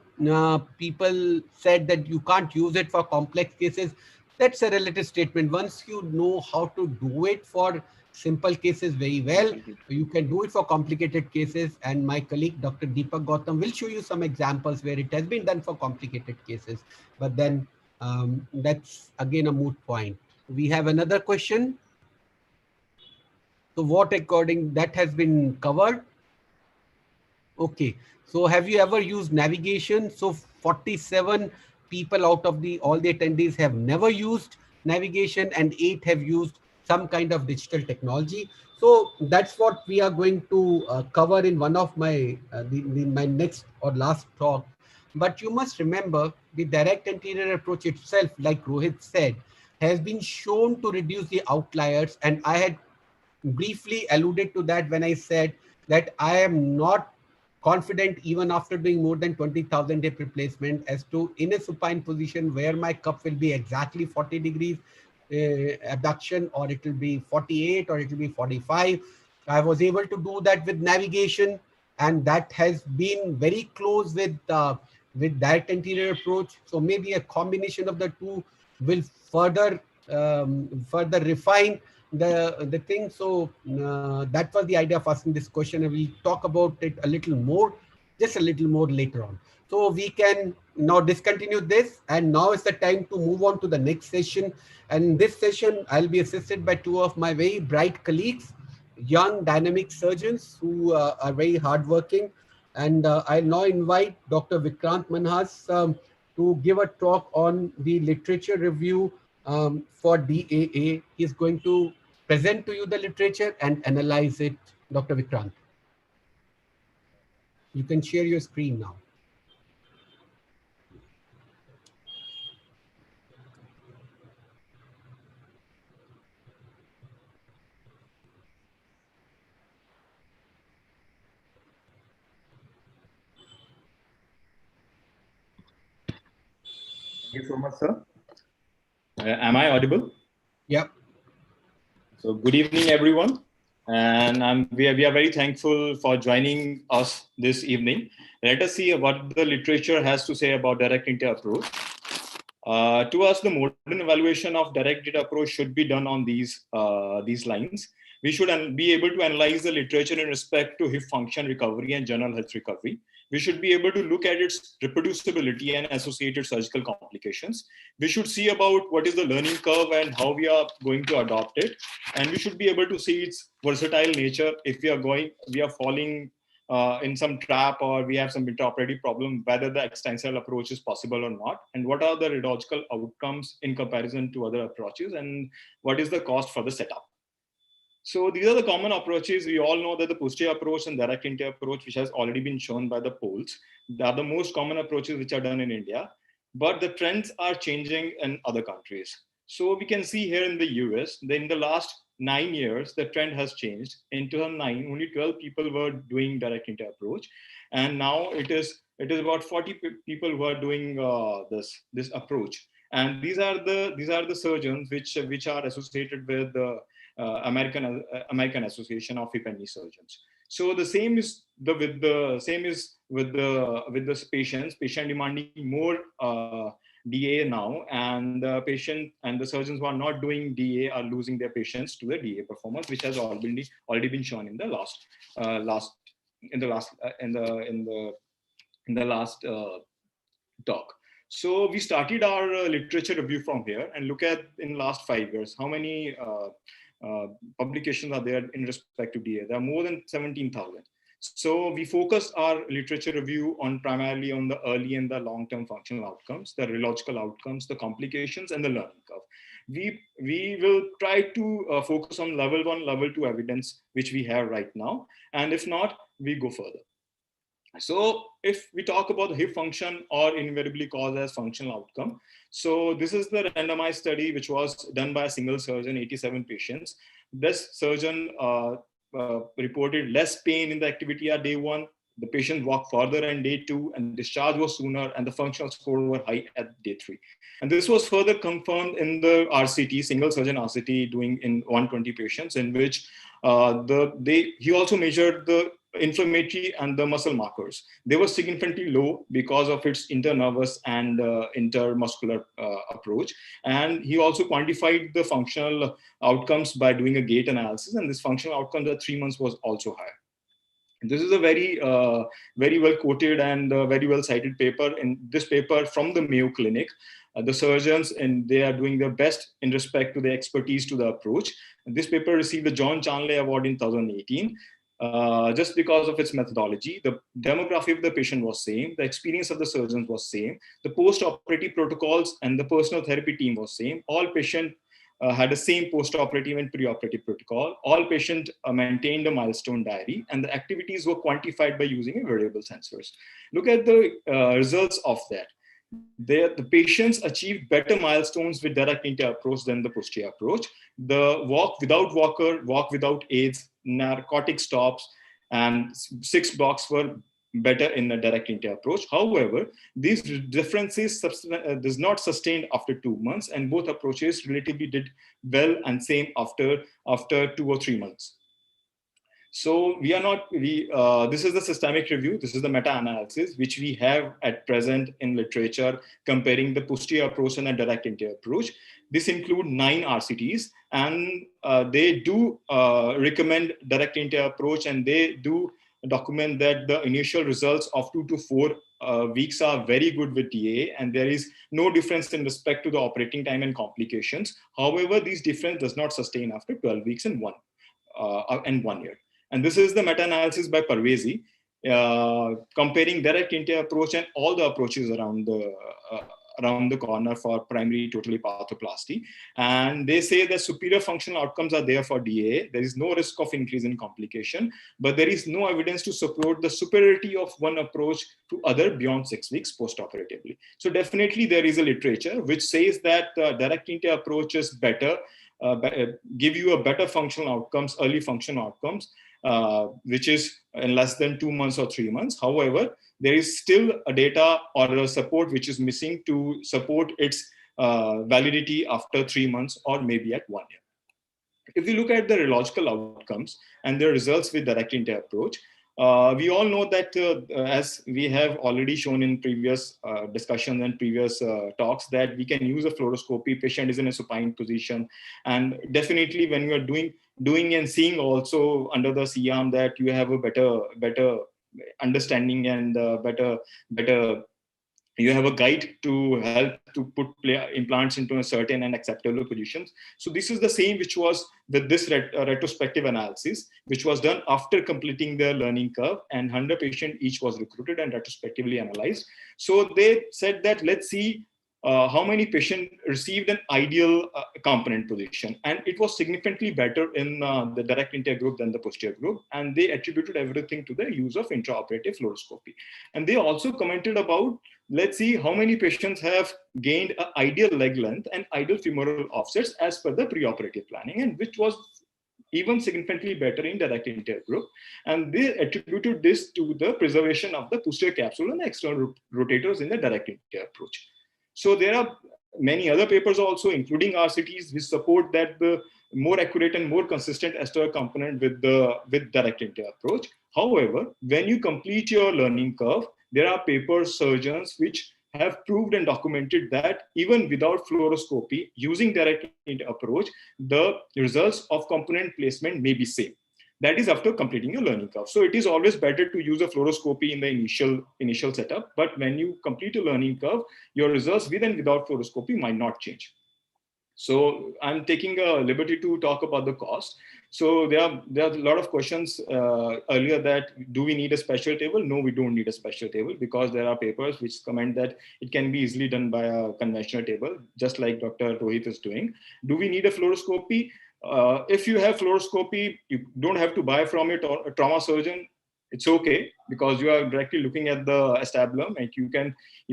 people said that you can't use it for complex cases. That's a relative statement. Once you know how to do it for simple cases very well, you can do it for complicated cases. And my colleague, Dr. Deepak Gautam, will show you some examples where it has been done for complicated cases. But then that's again a moot point. We have another question. So what according that has been covered? Okay. So have you ever used navigation? So 47 people out of all the attendees have never used navigation, and 8 have used some kind of digital technology. So that's what we are going to cover in one of my my next or last talk. But you must remember the direct anterior approach itself, like Rohit said, has been shown to reduce the outliers. And I had briefly alluded to that when I said that I am not confident even after doing more than 20,000 hip replacement as to in a supine position where my cup will be exactly 40 degrees abduction, or it will be 48, or it will be 45. I was able to do that with navigation, and that has been very close with direct anterior approach. So maybe a combination of the two will further refine the thing. So that was the idea of asking this question, and we'll talk about it a little more, just a little more later on. So we can now discontinue this, and now is the time to move on to the next session. And this session, I'll be assisted by 2 of my very bright colleagues, young dynamic surgeons who are very hardworking. And I now invite Dr. Vikrant Manhas to give a talk on the literature review for DAA. He's going to present to you the literature and analyze it. Dr. Vikrant. You can share your screen now. Thank you so much, sir. Am I audible? Yep. So good evening, everyone. And we are very thankful for joining us this evening. Let us see what the literature has to say about direct data approach. To us, the modern evaluation of direct data approach should be done on these lines. We should be able to analyze the literature in respect to hip function recovery and general health recovery. We should be able to look at its reproducibility and associated surgical complications. We should see about what is the learning curve and how we are going to adopt it. And we should be able to see its versatile nature if we are falling in some trap or we have some intraoperative problem, whether the extensile approach is possible or not, and what are the radiological outcomes in comparison to other approaches, and what is the cost for the setup. So these are the common approaches. We all know that the posterior approach and direct interior approach, which has already been shown by the polls, they are the most common approaches which are done in India, but the trends are changing in other countries. So we can see here in the US, in the last 9 years, the trend has changed. In 2009, only 12 people were doing direct interior approach, and now it is about 40 people who are doing this approach. And these are the surgeons which are associated with the American Association of Hip and Knee Surgeons. So the same is with the patients. Patient demanding more DA now, and the patient and the surgeons who are not doing DA are losing their patients to the DA performance, which has already been shown in the last talk. So we started our literature review from here and look at in last 5 years how many publications are there in respect to DA. There are more than 17,000. So we focused our literature review on primarily on the early and the long-term functional outcomes, the radiological outcomes, the complications, and the learning curve. We will try to focus on level 1, level 2 evidence, which we have right now. And if not, we go further. So if we talk about the hip function or invariably caused as functional outcome, so this is the randomized study which was done by a single surgeon, 87 patients. This surgeon reported less pain in the activity at day 1. The patient walked further on day 2, and discharge was sooner, and the functional score were high at day 3. And this was further confirmed in the RCT, single surgeon RCT, doing in 120 patients, in which he also measured the inflammatory and the muscle markers. They were significantly low because of its internervous and intermuscular approach. And he also quantified the functional outcomes by doing a gait analysis, and this functional outcomes at 3 months was also higher. This is a very well quoted and very well cited paper. In this paper from the Mayo Clinic, the surgeons, and they are doing their best in respect to their expertise to the approach. And this paper received the John Chanley Award in 2018. Just because of its methodology. The demography of the patient was same, the experience of the surgeons was same, the post-operative protocols and the personal therapy team was same. All patient had the same post-operative and pre-operative protocol. All patient maintained a milestone diary, and the activities were quantified by using wearable sensors. Look at the results of that. The patients achieved better milestones with direct interior approach than the posterior approach. The walk without walker, walk without aids, narcotic stops, and 6 blocks were better in the direct interior approach. However, these differences does not sustain after 2 months, and both approaches relatively did well and same after 2 or 3 months. So this is the systemic review. This is the meta-analysis, which we have at present in literature comparing the posterior approach and the direct interior approach. This includes 9 RCTs, and they do recommend direct interior approach, and they do document that the initial results of 2 to 4 weeks are very good with DA, and there is no difference in respect to the operating time and complications. However, this difference does not sustain after 12 weeks and 1 year. And this is the meta-analysis by Parvezi, comparing direct interior approach and all the approaches around around the corner for primary total hip arthroplasty. And they say that superior functional outcomes are there for DA. There is no risk of increase in complication, but there is no evidence to support the superiority of one approach to other beyond 6 weeks postoperatively. So definitely there is a literature which says that direct anterior approach is better, give you a better functional outcomes, early functional outcomes, which is in less than 2 months or 3 months. However, there is still a data or a support which is missing to support its validity after 3 months or maybe at 1 year. If we look at the rheological outcomes and the results with direct anterior approach, we all know that as we have already shown in previous discussions and previous talks, that we can use a fluoroscopy. Patient is in a supine position, and definitely when we are doing and seeing also under the C-arm that you have a better understanding and better you have a guide to help to put implants into a certain and acceptable positions. So this is the same which was with this retrospective analysis, which was done after completing the learning curve, and 100 patients each was recruited and retrospectively analyzed. So they said that let's see how many patients received an ideal component position, and it was significantly better in the direct anterior group than the posterior group, and they attributed everything to the use of intraoperative fluoroscopy. And they also commented about, let's see how many patients have gained an ideal leg length and ideal femoral offsets as per the preoperative planning, and which was even significantly better in direct anterior group. And they attributed this to the preservation of the posterior capsule and the external rotators in the direct anterior approach. So there are many other papers also, including RCTs, which support that the more accurate and more consistent STOR component with direct anterior approach. However, when you complete your learning curve, there are papers, surgeons, which have proved and documented that even without fluoroscopy, using direct anterior approach, the results of component placement may be same. That is after completing a learning curve. So it is always better to use a fluoroscopy in the initial setup, but when you complete a learning curve, your results with and without fluoroscopy might not change. So I'm taking a liberty to talk about the cost. So there are a lot of questions earlier that do we need a special table? No, we don't need a special table, because there are papers which comment that it can be easily done by a conventional table, just like Dr. Rohit is doing. Do we need a fluoroscopy? If you have fluoroscopy, you don't have to buy from it or a trauma surgeon. It's okay, because you are directly looking at the acetabulum, and you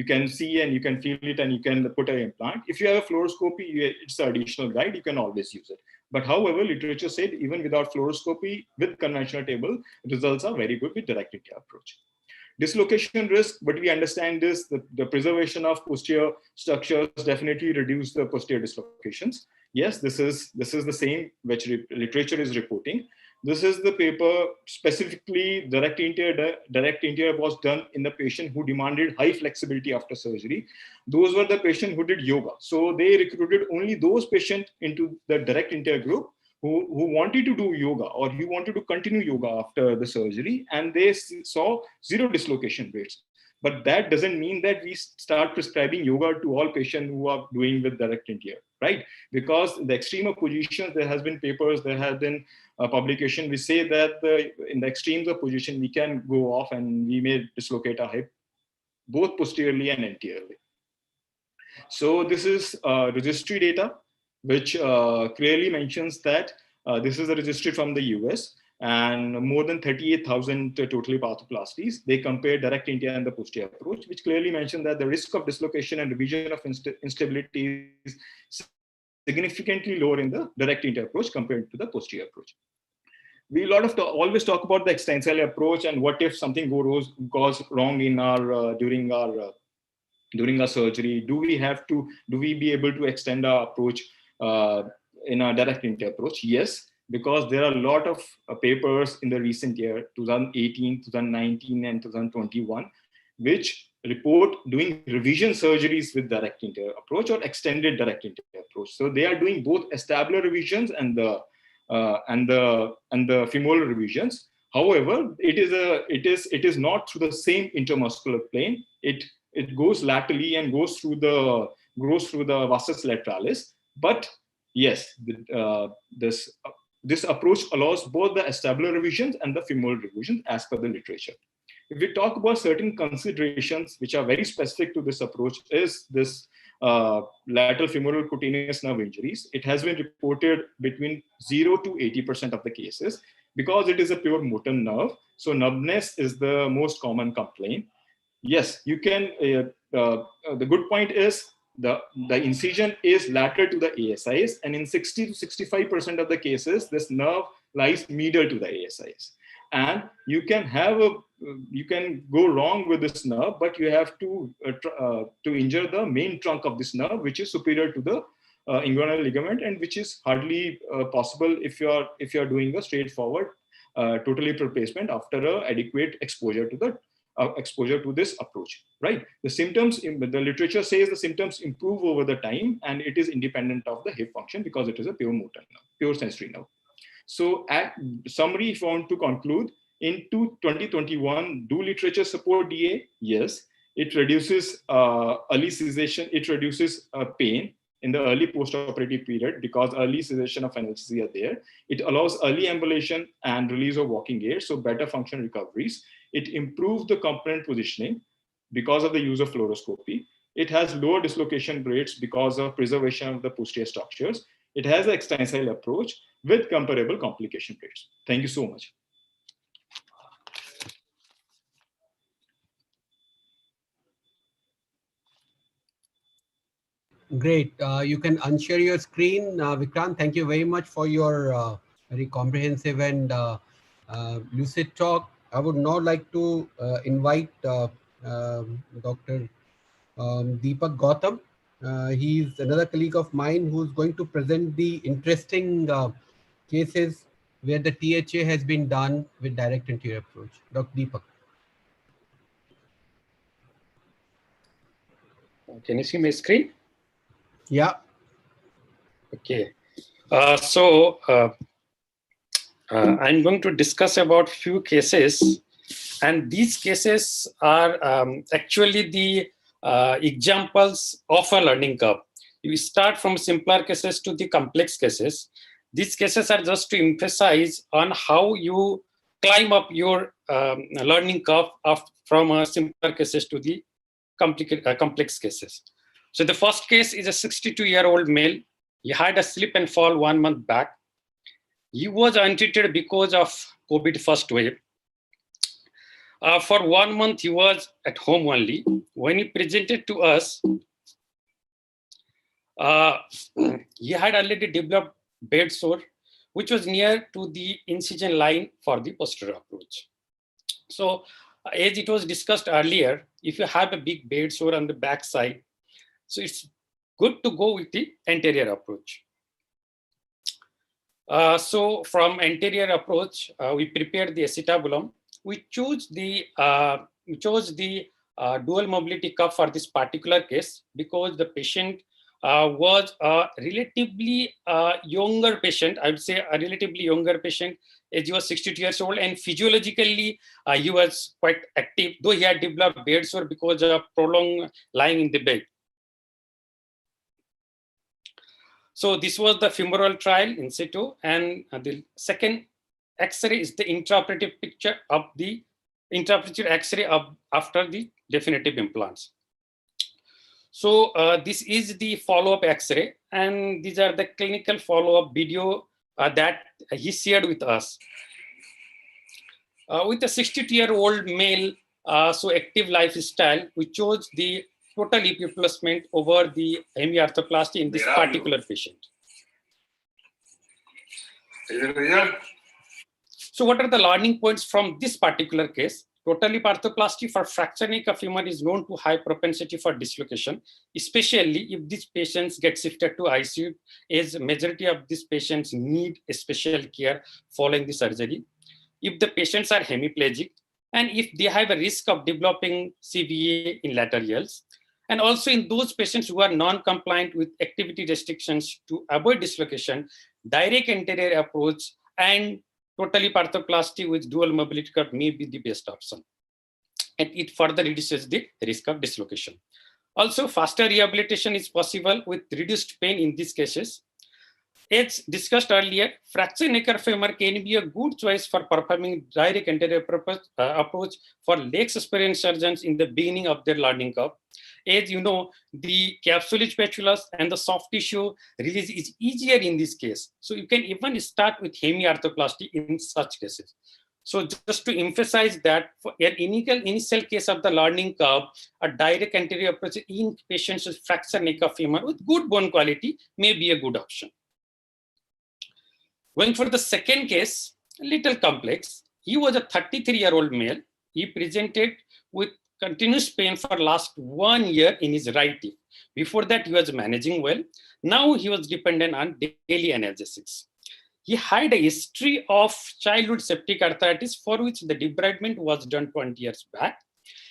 can see and you can feel it and you can put an implant. If you have a fluoroscopy, it's an additional guide, you can always use it. But however, literature said even without fluoroscopy, with conventional table, results are very good with direct anterior approach. Dislocation risk, but we understand this, the preservation of posterior structures definitely reduce the posterior dislocations. Yes, this is the same which literature is reporting. This is the paper specifically direct anterior was done in the patient who demanded high flexibility after surgery. Those were the patients who did yoga. So they recruited only those patients into the direct anterior group who wanted to do yoga or who wanted to continue yoga after the surgery, and they saw zero dislocation rates. But that doesn't mean that we start prescribing yoga to all patients who are doing with direct anterior, right? Because the extreme of positions, there has been papers, there has been a publication which say that in the extremes of position, we can go off and we may dislocate our hip, both posteriorly and anteriorly. So this is registry data, which clearly mentions that this is a registry from the US, and more than 38,000 total hip arthroplasties. They compare direct anterior and the posterior approach, which clearly mentioned that the risk of dislocation and revision of instability is significantly lower in the direct anterior approach compared to the posterior approach. We always talk about the extensile approach and what if something goes wrong in our during our surgery. Do we be able to extend our approach in a direct anterior approach? Yes, because there are a lot of papers in the recent year, 2018, 2019, and 2021, which report doing revision surgeries with direct anterior approach or extended direct anterior approach. So they are doing both acetabular revisions and the femoral revisions. However, it is not through the same intermuscular plane. It goes laterally and goes through the vastus lateralis. But yes, this approach allows both the acetabular revisions and the femoral revisions as per the literature. If we talk about certain considerations which are very specific to this approach, is this lateral femoral cutaneous nerve injuries. It has been reported between 0 to 80% of the cases because it is a pure motor nerve. So numbness is the most common complaint. Yes, you can, the good point is the incision is lateral to the ASIs, and in 60 to 65% of the cases, this nerve lies medial to the ASIs. And you can have you can go wrong with this nerve, but you have to injure the main trunk of this nerve, which is superior to the inguinal ligament, and which is hardly possible if you are doing a straightforward total hip replacement after a adequate exposure to this approach, right? The symptoms, the literature says the symptoms improve over the time, and it is independent of the hip function because it is a pure motor nerve, pure sensory nerve. So at summary, if you want to conclude, into 2021, do literature support DA? Yes. It reduces early cessation, it reduces pain in the early post-operative period because early cessation of anesthesia are there. It allows early ambulation and release of walking aids, so better function recoveries. It improves the component positioning because of the use of fluoroscopy. It has lower dislocation rates because of preservation of the posterior structures. It has an extensile approach with comparable complication rates. Thank you so much. Great. You can unshare your screen. Vikrant, thank you very much for your very comprehensive and lucid talk. I would now like to invite Dr. Deepak Gautam. He's another colleague of mine who's going to present the interesting cases where the THA has been done with direct anterior approach. Dr. Deepak. Can you see my screen? Yeah. Okay. I'm going to discuss about few cases, and these cases are actually the examples of a learning curve. We start from simpler cases to the complex cases. These cases are just to emphasize on how you climb up your learning curve from simpler cases to the complex cases. So the first case is a 62-year-old male. He had a slip and fall 1 month back. He was untreated because of COVID first wave. For 1 month, he was at home only. When he presented to us, he had already developed bed sore, which was near to the incision line for the posterior approach. So as it was discussed earlier, if you have a big bed sore on the back side, so it's good to go with the anterior approach. So from anterior approach, we prepared the acetabulum. We chose the dual mobility cuff for this particular case because the patient was a relatively younger patient. I would say a relatively younger patient, as he was 62 years old, and physiologically he was quite active, though he had developed bed sore because of prolonged lying in the bed. So this was the femoral trial in situ, and the second X-ray is the intraoperative picture of the intraoperative X-ray after the definitive implants. So this is the follow-up X-ray, and these are the clinical follow-up video that he shared with us. With a 62-year-old male, so active lifestyle, we chose the total hip replacement over the hemiarthroplasty in this particular patient. So what are the learning points from this particular case? Total hip arthroplasty for fracturing a femur is known to high propensity for dislocation, especially if these patients get shifted to ICU, as majority of these patients need special care following the surgery. If the patients are hemiplegic, and if they have a risk of developing CVA in later years, and also in those patients who are non-compliant with activity restrictions to avoid dislocation, direct anterior approach and total hip arthroplasty with dual mobility curve may be the best option. And it further reduces the risk of dislocation. Also, faster rehabilitation is possible with reduced pain in these cases. As discussed earlier, fracture neck or femur can be a good choice for performing direct anterior approach for less experienced surgeons in the beginning of their learning curve. As you know, the capsular spatulus and the soft tissue release is easier in this case. So you can even start with hemi-arthroplasty in such cases. So just to emphasize that for an initial case of the learning curve, a direct anterior approach in patients with fracture neck or femur with good bone quality may be a good option. Going for the second case, a little complex. He was a 33-year-old male. He presented with continuous pain for last 1 year in his right hip. Before that, he was managing well. Now he was dependent on daily analgesics. He had a history of childhood septic arthritis for which the debridement was done 20 years back.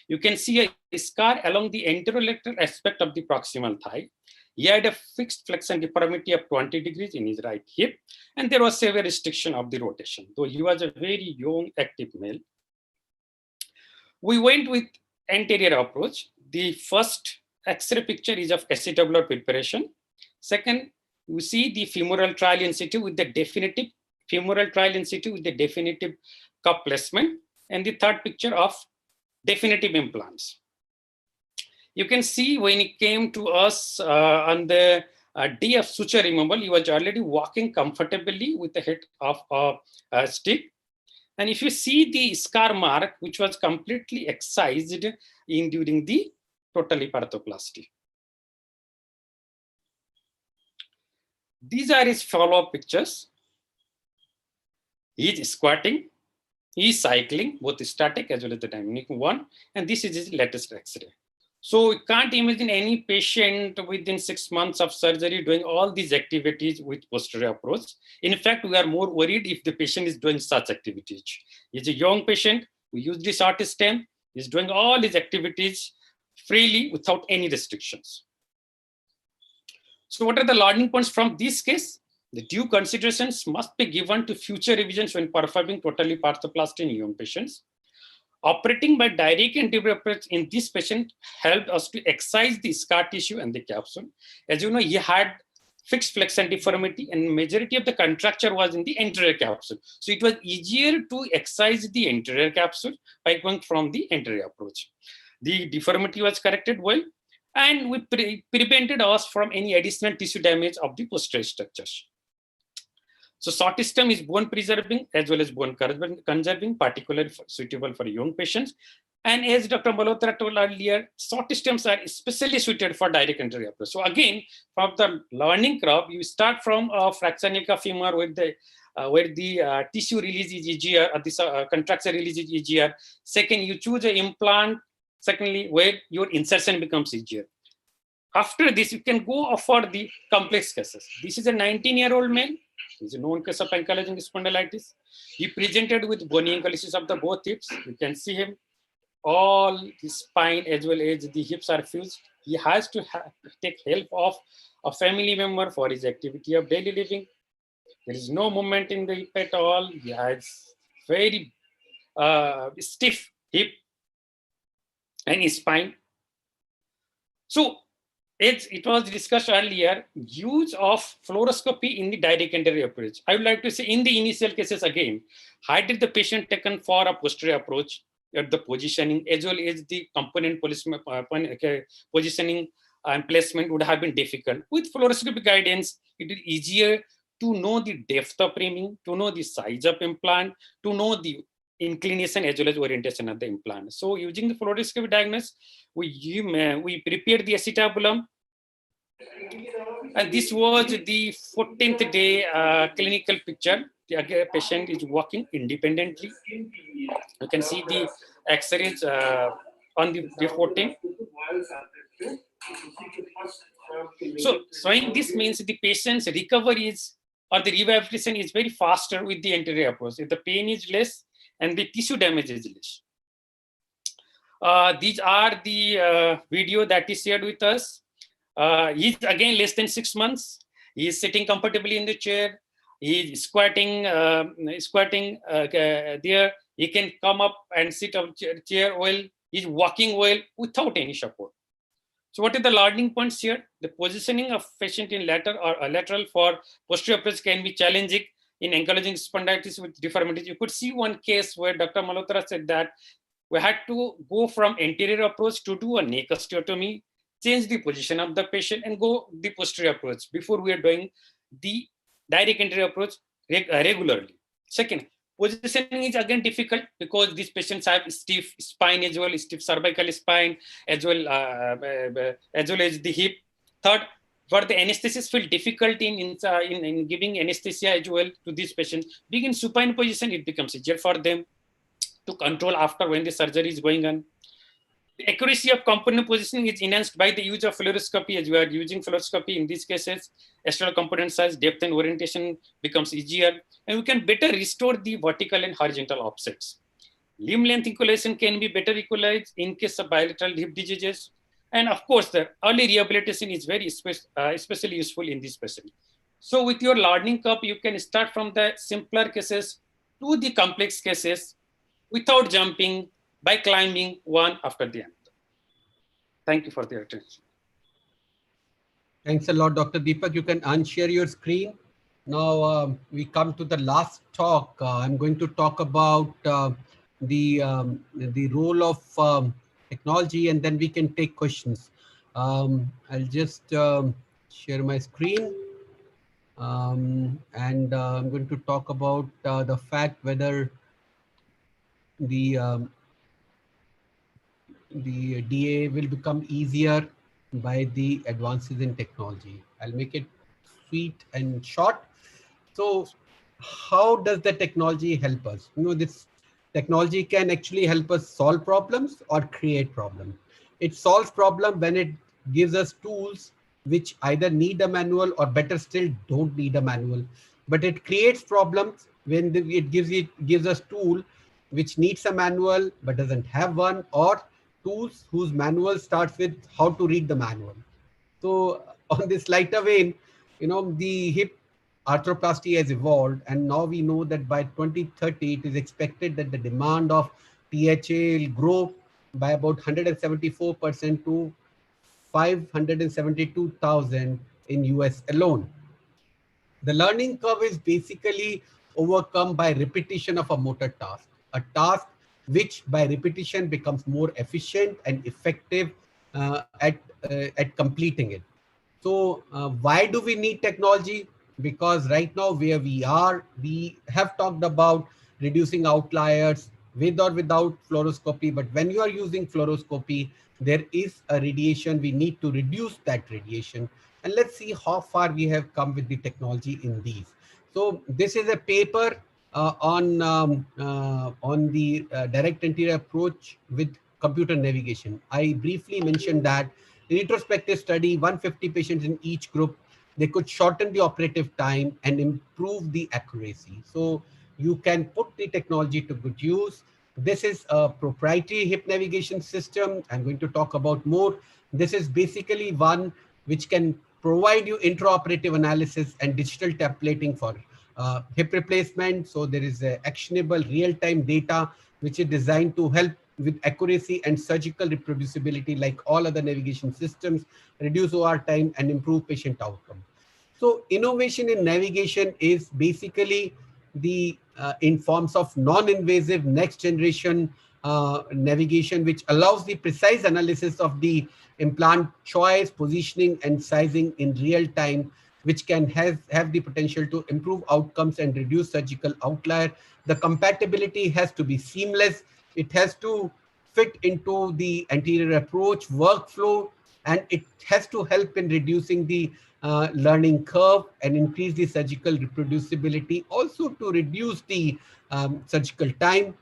You can see a scar along the anterolateral aspect of the proximal thigh. He had a fixed flexion deformity of 20 degrees in his right hip, and there was severe restriction of the rotation, though he was a very young, active male. We went with anterior approach. The first X-ray picture is of acetabular preparation. Second, you see the femoral trial in situ with the definitive cup placement, and the third picture of definitive implants. You can see when he came to us on the day of suture removal, he was already walking comfortably with the head of a stick. And if you see the scar mark, which was completely excised during the total hip arthroplasty. These are his follow-up pictures. He is squatting, he is cycling, both static as well as the dynamic one, and this is his latest X-ray. So you can't imagine any patient within 6 months of surgery doing all these activities with posterior approach. In fact, we are more worried if the patient is doing such activities. He's a young patient, we use the short stem, he's doing all these activities freely without any restrictions. So what are the learning points from this case? The due considerations must be given to future revisions when performing total hip arthroplasty in young patients. Operating by direct anterior approach in this patient helped us to excise the scar tissue and the capsule. As you know, he had fixed flexion deformity and majority of the contracture was in the anterior capsule. So it was easier to excise the anterior capsule by going from the anterior approach. The deformity was corrected well, and we prevented us from any additional tissue damage of the posterior structures. So short stem is bone preserving as well as bone conserving, particularly suitable for young patients. And as Dr. Malhotra told earlier, short stems are especially suited for direct anterior approach. So again, from the learning curve, you start from fracture neck of femur where the tissue release is easier, or this contracture release is easier. Second, you choose an implant. Secondly, where your insertion becomes easier. After this, you can go for the complex cases. This is a 19-year-old man. It's a known case of ankylosing spondylitis. He presented with bony ankylosis of the both hips. You can see him. All the spine as well as the hips are fused. He has to take help of a family member for his activity of daily living. There is no movement in the hip at all. He has very stiff hip and his spine. So, as it was discussed earlier, use of fluoroscopy in the direct anterior approach. I would like to say in the initial cases again, had the patient taken for a posterior approach at the positioning as well as the component positioning and placement would have been difficult. With fluoroscopy guidance, it is easier to know the depth of framing, to know the size of implant, to know the inclination as well as orientation of the implant. So using the fluoroscopy diagnosis, we prepared the acetabulum. And this was the 14th day clinical picture. The patient is walking independently. You can see the X-rays on the 14th. So showing this means the patient's recovery is, or the rehabilitation is very faster with the anterior approach. If the pain is less and the tissue damage is less. These are the video that is shared with us. He's again less than 6 months. He is sitting comfortably in the chair. He is squatting there. He can come up and sit on chair well. He's walking well without any support. So what are the learning points here? The positioning of patient in lateral for posterior approach can be challenging in ankylosing spondylitis with deformities. You could see one case where Dr. Malhotra said that we had to go from anterior approach to do a neck osteotomy, change the position of the patient and go the posterior approach before we are doing the direct anterior approach regularly. Second, positioning is again difficult because these patients have stiff spine as well, stiff cervical spine as well as the hip. Third, for the anesthetists feel difficult in giving anesthesia as well to these patients. Being in supine position, it becomes easier for them to control after when the surgery is going on. The accuracy of component positioning is enhanced by the use of fluoroscopy, as we are using fluoroscopy in these cases. External component size, depth, and orientation becomes easier, and we can better restore the vertical and horizontal offsets. Limb length equalization can be better equalized in case of bilateral hip diseases. And of course, the early rehabilitation is very especially useful in this patient. So with your learning curve, you can start from the simpler cases to the complex cases without jumping, by climbing one after the other. Thank you for your attention. Thanks a lot, Dr. Deepak. You can unshare your screen. Now we come to the last talk. I'm going to talk about the role of technology, and then we can take questions. I'll just share my screen. And I'm going to talk about the fact whether the DA will become easier by the advances in technology. I'll make it sweet and short. So how does the technology help us? You know, this technology can actually help us solve problems or create problems. It solves problem when it gives us tools which either need a manual or better still don't need a manual. But it creates problems when it gives us tool which needs a manual but doesn't have one, or tools whose manual starts with how to read the manual. So on this lighter vein, you know, the hip arthroplasty has evolved, and now we know that by 2030, it is expected that the demand of THA will grow by about 174% to 572,000 in US alone. The learning curve is basically overcome by repetition of a motor task, a task which by repetition becomes more efficient and effective at completing it. So why do we need technology? Because right now where we are, we have talked about reducing outliers with or without fluoroscopy. But when you are using fluoroscopy, there is a radiation. We need to reduce that radiation. And let's see how far we have come with the technology in these. So this is a paper on the direct anterior approach with computer navigation. I briefly mentioned that in retrospective study, 150 patients in each group, they could shorten the operative time and improve the accuracy. So you can put the technology to good use. This is a proprietary hip navigation system. I'm going to talk about more. This is basically one which can provide you intraoperative analysis and digital templating for hip replacement. So there is a actionable real-time data which is designed to help with accuracy and surgical reproducibility like all other navigation systems, reduce OR time and improve patient outcome. So innovation in navigation is basically the in forms of non-invasive next generation navigation, which allows the precise analysis of the implant choice, positioning and sizing in real time, which can have the potential to improve outcomes and reduce surgical outlier. The compatibility has to be seamless. It has to fit into the anterior approach workflow, and it has to help in reducing the learning curve and increase the surgical reproducibility, also to reduce the surgical time.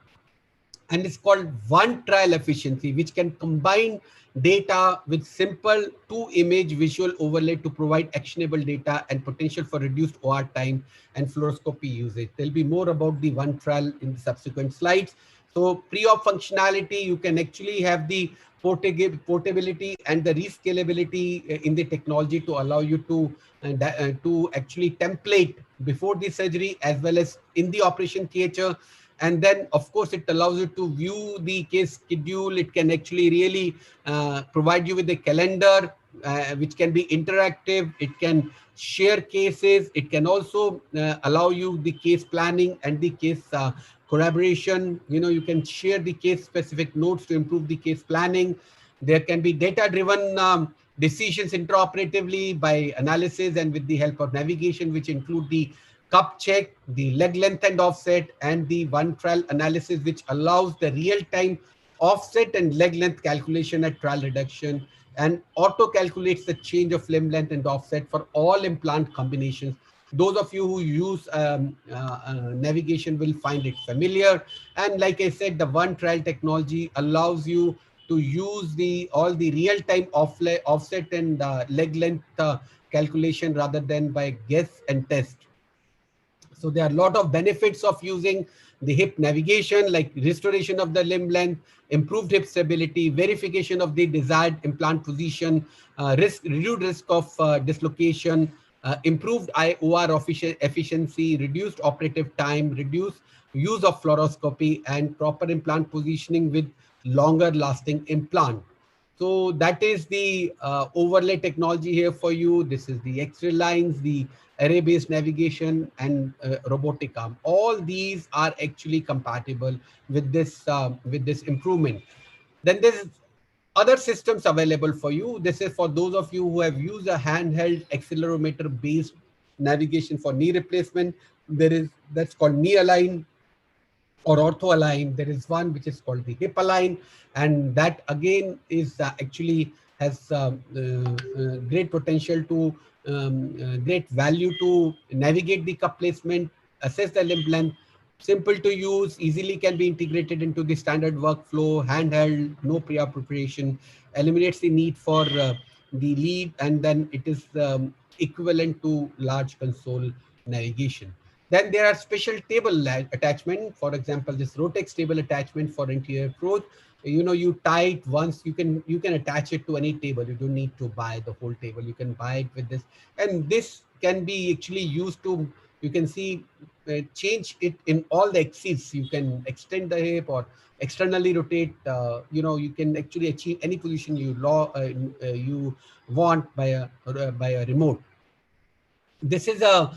And it's called one trial efficiency, which can combine data with simple two-image visual overlay to provide actionable data and potential for reduced OR time and fluoroscopy usage. There'll be more about the one trial in the subsequent slides. So pre-op functionality, you can actually have the portability and the rescalability in the technology to allow you to actually template before the surgery as well as in the operation theater. And then, of course, it allows you to view the case schedule. It can actually really provide you with a calendar, which can be interactive. It can share cases. It can also allow you the case planning and the case collaboration. You can share the case specific notes to improve the case planning. There can be data driven decisions interoperatively by analysis and with the help of navigation, which include the cup check, the leg length and offset, and the one trial analysis, which allows the real-time offset and leg length calculation at trial reduction, and auto calculates the change of limb length and offset for all implant combinations. Those of you who use navigation will find it familiar. And like I said, the one trial technology allows you to use all the real-time offset and leg length calculation rather than by guess and test. So there are a lot of benefits of using the hip navigation, like restoration of the limb length, improved hip stability, verification of the desired implant position, reduced risk of dislocation, improved IOR efficiency, reduced operative time, reduced use of fluoroscopy, and proper implant positioning with longer lasting implant. So that is the overlay technology here for you. This is the X-ray lines, the array-based navigation, and robotic arm. All these are actually compatible with this improvement. Then there's other systems available for you. This is for those of you who have used a handheld accelerometer-based navigation for knee replacement. That's called knee align or ortho align. There is one which is called the hip align, and that again is actually has great potential to great value to navigate the cup placement, assess the limb length, simple to use, easily can be integrated into the standard workflow, handheld, no prior preparation, eliminates the need for the lead, and then it is equivalent to large console navigation. Then there are special table attachment. For example, this Rotex table attachment for anterior approach. You tie it once. You can attach it to any table. You don't need to buy the whole table. You can buy it with this, and this can be actually used to. You can see change it in all the axes. You can extend the hip or externally rotate. You can actually achieve any position you want by a remote. This is a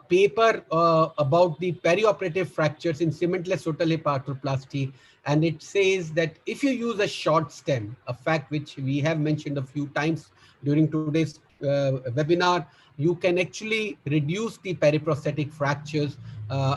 paper about the perioperative fractures in cementless total hip arthroplasty, and it says that if you use a short stem, a fact which we have mentioned a few times during today's webinar, you can actually reduce the periprosthetic fractures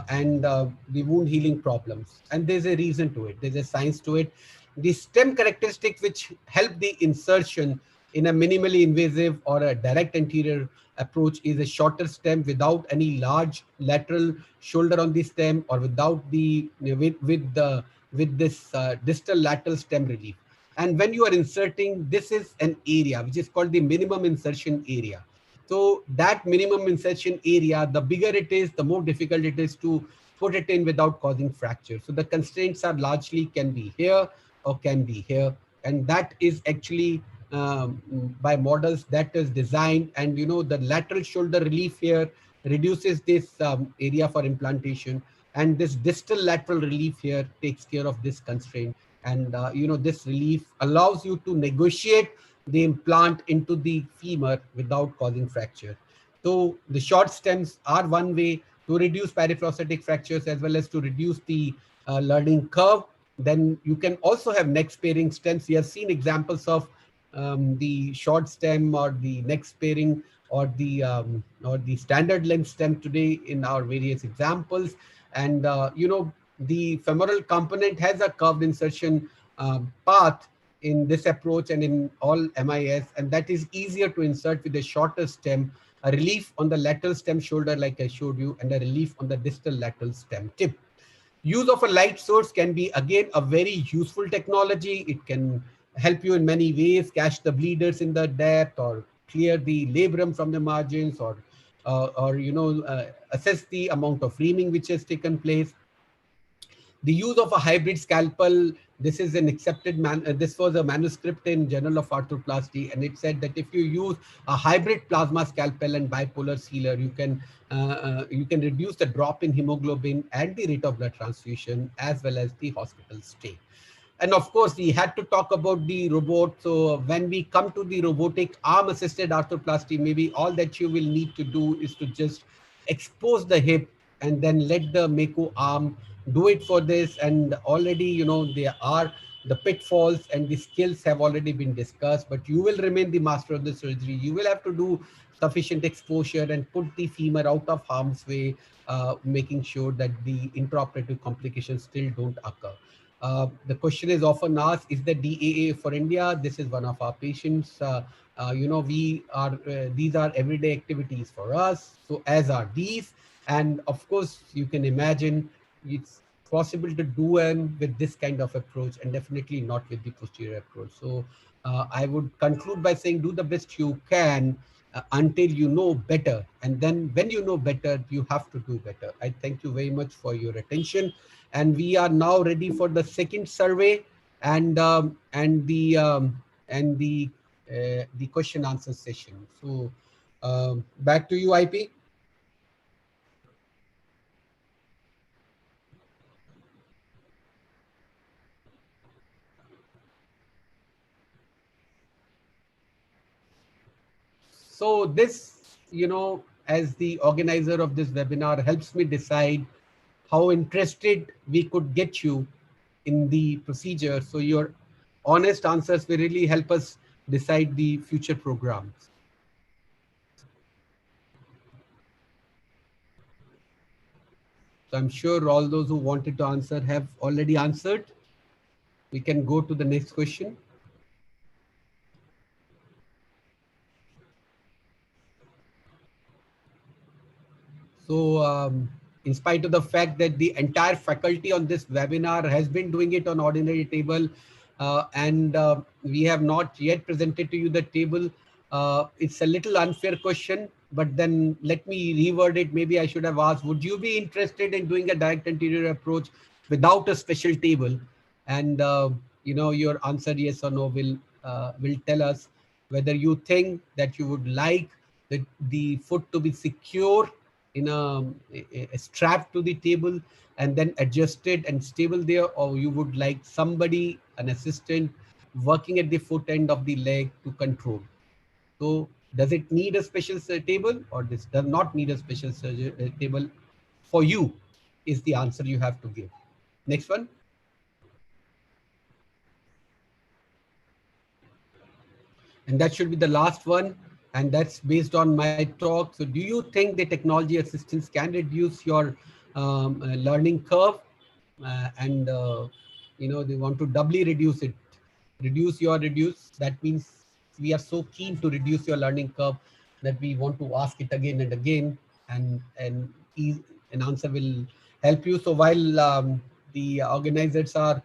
and the wound healing problems. And there's a reason to it. There's a science to it. The stem characteristics which help the insertion in a minimally invasive or a direct anterior approach is a shorter stem without any large lateral shoulder on the stem, or without with this distal lateral stem relief. And when you are inserting, this is an area which is called the minimum insertion area. So that minimum insertion area, the bigger it is, the more difficult it is to put it in without causing fracture. So the constraints are largely can be here or can be here, and that is actually by models that is designed. And the lateral shoulder relief here reduces this area for implantation, and this distal lateral relief here takes care of this constraint. And this relief allows you to negotiate the implant into the femur without causing fracture. So the short stems are one way to reduce periprosthetic fractures as well as to reduce the learning curve. Then you can also have neck sparing stems. We have seen examples of the short stem or the neck sparing or the standard length stem today in our various examples. And the femoral component has a curved insertion path in this approach and in all MIS, and that is easier to insert with a shorter stem, a relief on the lateral stem shoulder like I showed you, and a relief on the distal lateral stem tip. Use of a light source can be again a very useful technology. It can help you in many ways, catch the bleeders in the depth, or clear the labrum from the margins, or assess the amount of reaming which has taken place. The use of a hybrid scalpel this is an accepted this was a manuscript in Journal of Arthroplasty, and it said that if you use a hybrid plasma scalpel and bipolar sealer, you can reduce the drop in hemoglobin and the rate of blood transfusion as well as the hospital stay. And of course, we had to talk about the robot. So when we come to the robotic arm-assisted arthroplasty, maybe all that you will need to do is to just expose the hip and then let the Mako arm do it for this. And already, you know, there are the pitfalls and the skills have already been discussed, but you will remain the master of the surgery. You will have to do sufficient exposure and put the femur out of harm's way, making sure that the intraoperative complications still don't occur. The question is often asked, is the DAA for India? This is one of our patients. You know, these are everyday activities for us. So as are these. And of course, you can imagine it's possible to do them with this kind of approach and definitely not with the posterior approach. So I would conclude by saying do the best you can until you know better. And then when you know better, you have to do better. I thank you very much for your attention. And we are now ready for the second survey and the question answer session. So back to you, IP. So this, you know, as the organizer of this webinar helps me decide how interested we could get you in the procedure. So your honest answers will really help us decide the future programs. So I'm sure all those who wanted to answer have already answered. We can go to the next question. So in spite of the fact that the entire faculty on this webinar has been doing it on ordinary table, and we have not yet presented to you the table, it's a little unfair question, but then let me reword it. Maybe I should have asked, would you be interested in doing a direct anterior approach without a special table? And you know, your answer yes or no will tell us whether you think that you would like the foot to be secure in a strap to the table and then adjusted and stable there, or you would like somebody, an assistant, working at the foot end of the leg to control. So does it need a special table, or this does not need a special table for you, is the answer you have to give. Next one. And that should be the last one. And that's based on my talk. So do you think the technology assistance can reduce your learning curve? And you know, they want to doubly reduce it. Reduce. That means we are so keen to reduce your learning curve that we want to ask it again and again. And an answer will help you. So while the organizers are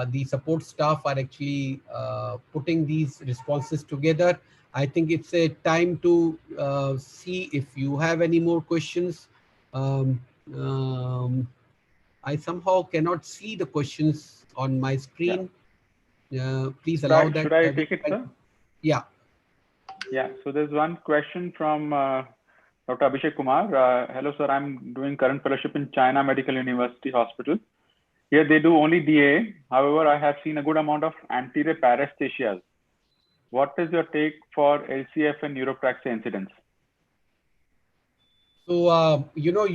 the support staff are actually putting these responses together, I think it's a time to see if you have any more questions. Um, um, I somehow cannot see the questions on my screen. Please allow that. Should I take it, sir? Yeah. Yeah. So there's one question from Dr. Abhishek Kumar. Hello, sir. I'm doing current fellowship in China Medical University Hospital. Here they do only DA. However, I have seen a good amount of anterior paresthesias. What is your take for LCF and neuropraxia incidents? So, you know,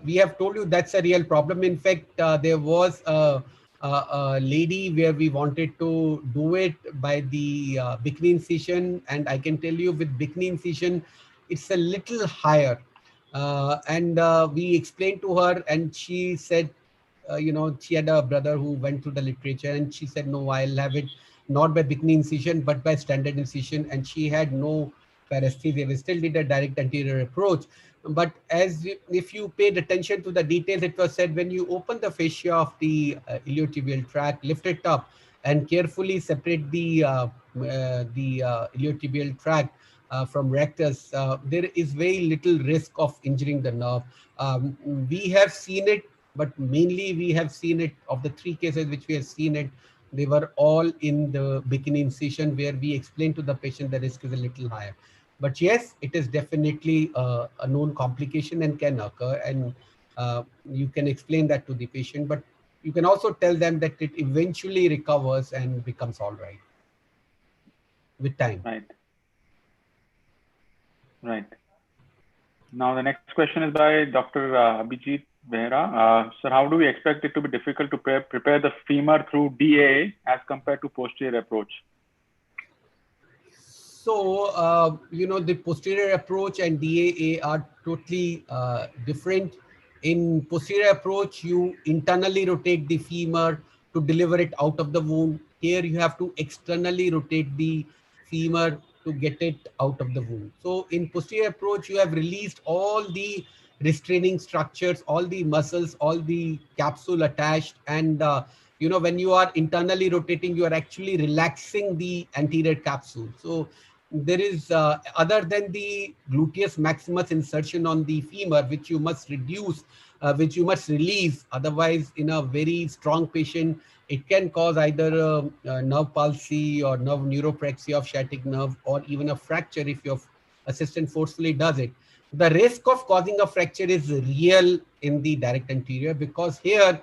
we have told you that's a real problem. In fact, there was a lady where we wanted to do it by the bikini incision. And I can tell you with bikini incision, it's a little higher. And we explained to her and she said, you know, she had a brother who went through the literature and she said, no, I'll have it not by bikini incision, but by standard incision. And she had no paresthesia. We still did a direct anterior approach. But if you paid attention to the details, it was said when you open the fascia of the iliotibial tract, lift it up and carefully separate the iliotibial tract from rectus, there is very little risk of injuring the nerve. We have seen it, but mainly we have seen it of the 3 cases which we have seen it. they were all in the bikini incision, where we explained to the patient the risk is a little higher. But yes, it is definitely a known complication and can occur, and you can explain that to the patient, but you can also tell them that it eventually recovers and becomes all right with time. Right. Right. Now the next question is by Dr. Abhijit Behra. Sir, how do we expect it to be difficult to prepare the femur through DA as compared to posterior approach? So, the posterior approach and DAA are totally different. In posterior approach, you internally rotate the femur to deliver it out of the wound. Here, you have to externally rotate the femur to get it out of the wound. So, in posterior approach, you have released all the restraining structures, all the muscles, all the capsule attached, and when you are internally rotating, you are actually relaxing the anterior capsule. So there is other than the gluteus maximus insertion on the femur, which you must reduce, which you must release. Otherwise, in a very strong patient, it can cause either a nerve palsy or nerve neuropraxia of sciatic nerve, or even a fracture if your assistant forcefully does it. The risk of causing a fracture is real in the direct anterior, because here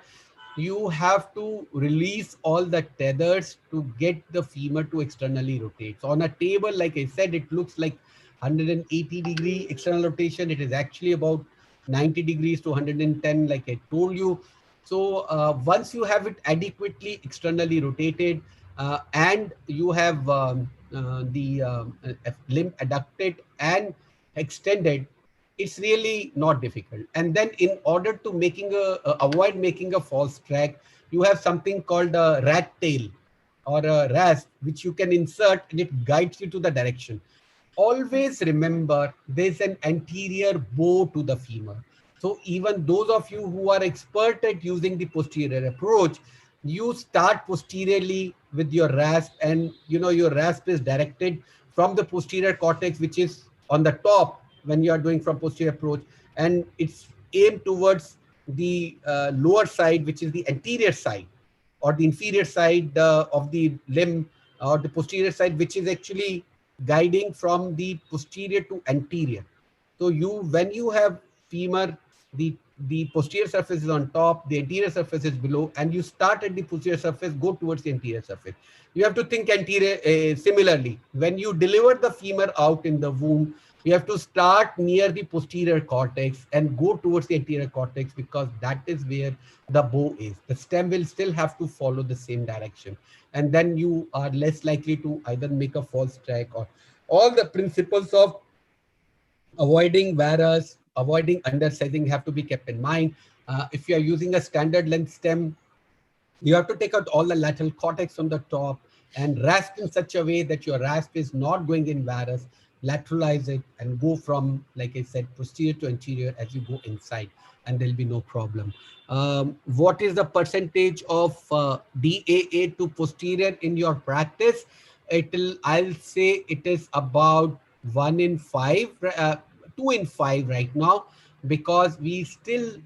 you have to release all the tethers to get the femur to externally rotate. So on a table, like I said, it looks like 180-degree external rotation. It is actually about 90 degrees to 110, like I told you. So once you have it adequately externally rotated, and you have the limb adducted and extended, it's really not difficult. And then in order to avoid making a false track, you have something called a rat tail or a rasp, which you can insert, and it guides you to the direction. Always remember, there's an anterior bow to the femur. So even those of you who are expert at using the posterior approach, you start posteriorly with your rasp, and your rasp is directed from the posterior cortex, which is on the top when you are doing from posterior approach, and it's aimed towards the lower side, which is the anterior side or the inferior side of the limb, or the posterior side, which is actually guiding from the posterior to anterior. So when you have femur, the posterior surface is on top, the anterior surface is below, and you start at the posterior surface, go towards the anterior surface. You have to think anterior similarly. When you deliver the femur out in the wound, you have to start near the posterior cortex and go towards the anterior cortex, because that is where the bow is. The stem will still have to follow the same direction. And then you are less likely to either make a false track, or all the principles of avoiding varus, avoiding undersizing have to be kept in mind. If you are using a standard length stem, you have to take out all the lateral cortex from the top and rasp in such a way that your rasp is not going in varus. Lateralize it and go from, like I said, posterior to anterior as you go inside, and there'll be no problem. What is the percentage of DAA to posterior in your practice? I'll say it is about 1 in 5, 2 in 5 right now, because we still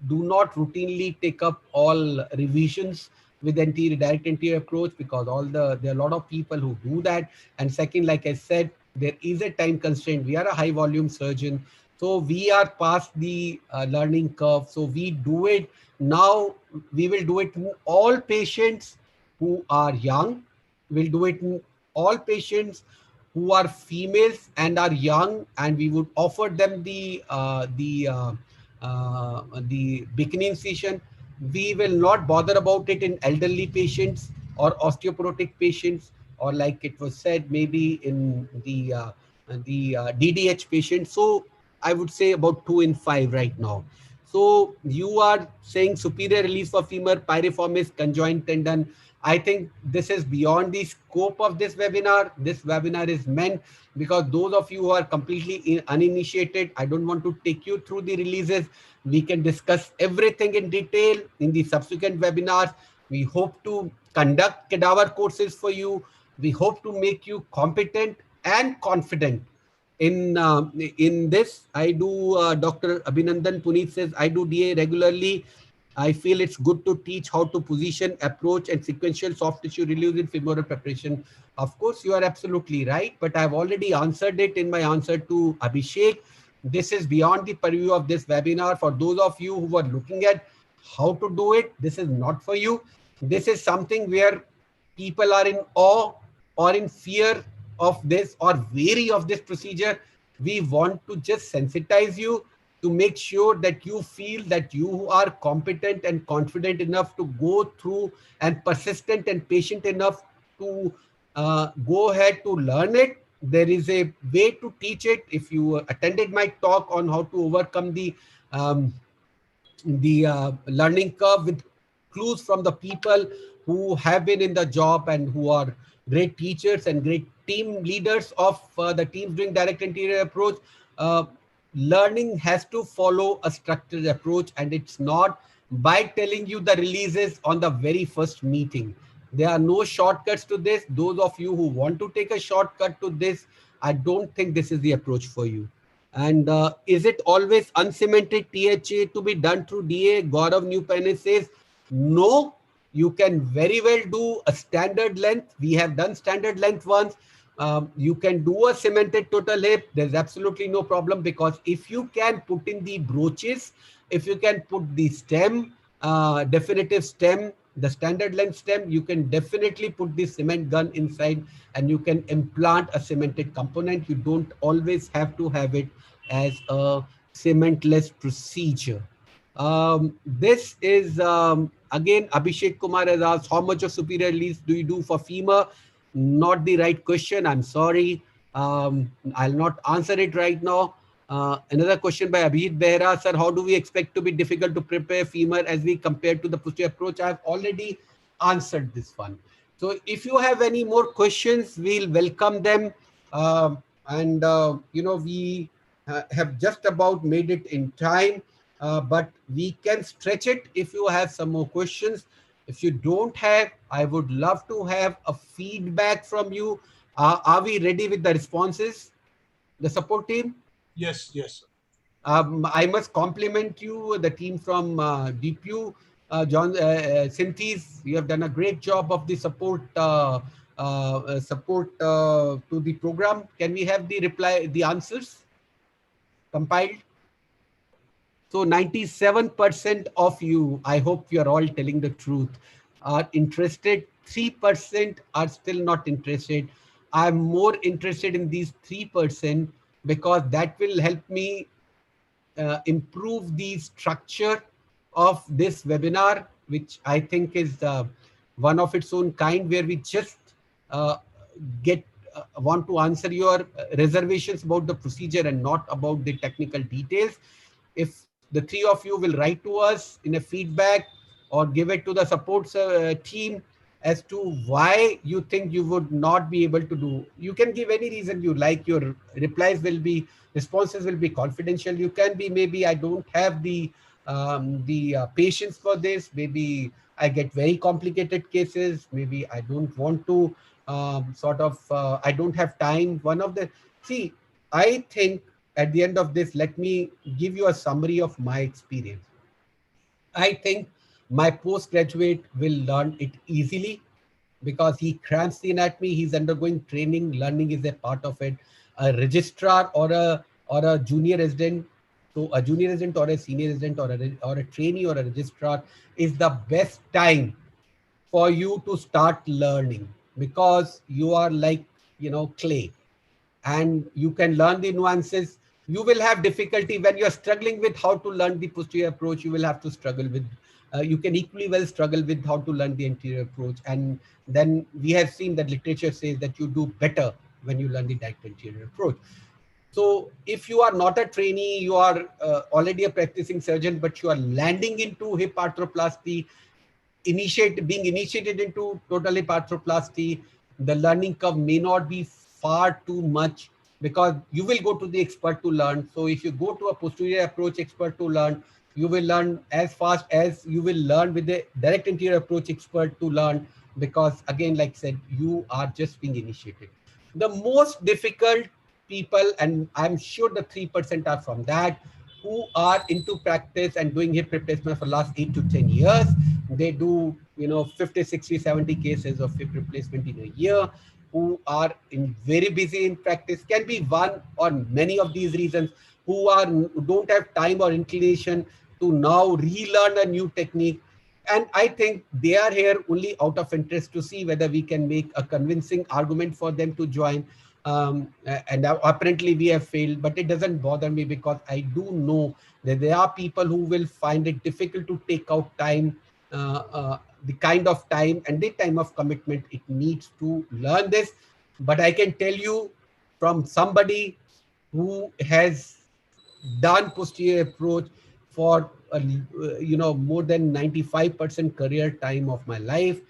do not routinely take up all revisions with direct anterior approach, because there are a lot of people who do that. And second, like I said, there is a time constraint. We are a high volume surgeon, so we are past the learning curve. So we do it now. We will do it in all patients who are young. We'll do it in all patients who are females and are young, and we would offer them the bikini incision. We will not bother about it in elderly patients or osteoporotic patients, or like it was said, maybe in the DDH patients. So I would say about 2 in 5 right now. So you are saying superior release for femur, piriformis, conjoint tendon. I think this is beyond the scope of this webinar. This webinar is meant because those of you who are completely uninitiated, I don't want to take you through the releases. We can discuss everything in detail in the subsequent webinars. We hope to conduct cadaver courses for you. We hope to make you competent and confident in this. I do, Dr. Abhinandan Puneet says, I do DA regularly. I feel it's good to teach how to position, approach, and sequential soft tissue release in femoral preparation. Of course, you are absolutely right, but I've already answered it in my answer to Abhishek. This is beyond the purview of this webinar. For those of you who are looking at how to do it, this is not for you. This is something where people are in awe or in fear of this or wary of this procedure. We want to just sensitize you to make sure that you feel that you are competent and confident enough to go through and persistent and patient enough to go ahead to learn it. There is a way to teach it. If you attended my talk on how to overcome um, the learning curve with clues from the people who have been in the job and who are great teachers and great team leaders of the teams doing direct anterior approach. Uh, Learning has to follow a structured approach, and it's not by telling you the releases on the very first meeting. There are no shortcuts to this. Those of you who want to take a shortcut to this, I don't think this is the approach for you. And is it always unsymmetric THA to be done through DA? Gaurav Newpenne says, no, you can very well do a standard length. We have done standard length once. You can do a cemented total hip. There's absolutely no problem, because if you can put in the broaches, if you can put the stem, definitive stem, the standard length stem, you can definitely put the cement gun inside and you can implant a cemented component. You don't always have to have it as a cementless procedure. This is, again, Abhishek Kumar has asked, how much of superior release do you do for femur? Not the right question. I'm sorry. I'll not answer it right now. Another question by Abhijit Behra, sir, how do we expect to be difficult to prepare femur as we compare to the posterior approach? I've already answered this one. So if you have any more questions, we'll welcome them. We have just about made it in time, but we can stretch it if you have some more questions. If you don't have, I would love to have a feedback from you. Are we ready with the responses, the support team? Yes, yes. I must compliment you, the team from DPU, John Synthes. You have done a great job of the support to the program. Can we have the answers compiled? So 97% of you, I hope you're all telling the truth, are interested. 3% are still not interested. I'm more interested in these 3% because that will help me improve the structure of this webinar, which I think is one of its own kind, where we just uh, want to answer your reservations about the procedure and not about the technical details. If the three of you will write to us in a feedback or give it to the support team as to why you think you would not be able to do. You can give any reason you like. Your responses will be confidential. You can be, maybe I don't have the patience for this. Maybe I get very complicated cases. Maybe I don't want to I don't have time. I think at the end of this, let me give you a summary of my experience. I think my postgraduate will learn it easily because he cramps the anatomy. He's undergoing training. Learning is a part of it. A registrar or a junior resident, so a junior resident or a senior resident or a trainee or a registrar is the best time for you to start learning, because you are like, clay, and you can learn the nuances. You will have difficulty when you're struggling with how to learn the posterior approach. You will have to struggle with, you can equally well struggle with how to learn the anterior approach. And then we have seen that literature says that you do better when you learn the direct anterior approach. So if you are not a trainee, you are already a practicing surgeon, but you are landing into hip arthroplasty, being initiated into total hip arthroplasty, the learning curve may not be far too much, because you will go to the expert to learn. So if you go to a posterior approach expert to learn, you will learn as fast as you will learn with the direct anterior approach expert to learn, because again, like I said, you are just being initiated. The most difficult people, and I'm sure the 3% are from that, who are into practice and doing hip replacement for last 8 to 10 years. They do, 50, 60, 70 cases of hip replacement in a year, who are very busy in practice, can be one or many of these reasons, who don't have time or inclination to now relearn a new technique. And I think they are here only out of interest to see whether we can make a convincing argument for them to join. And apparently we have failed, but it doesn't bother me, because I do know that there are people who will find it difficult to take out time, the kind of time and the time of commitment it needs to learn this. But I can tell you from somebody who has done posterior approach for more than 95% career time of my life,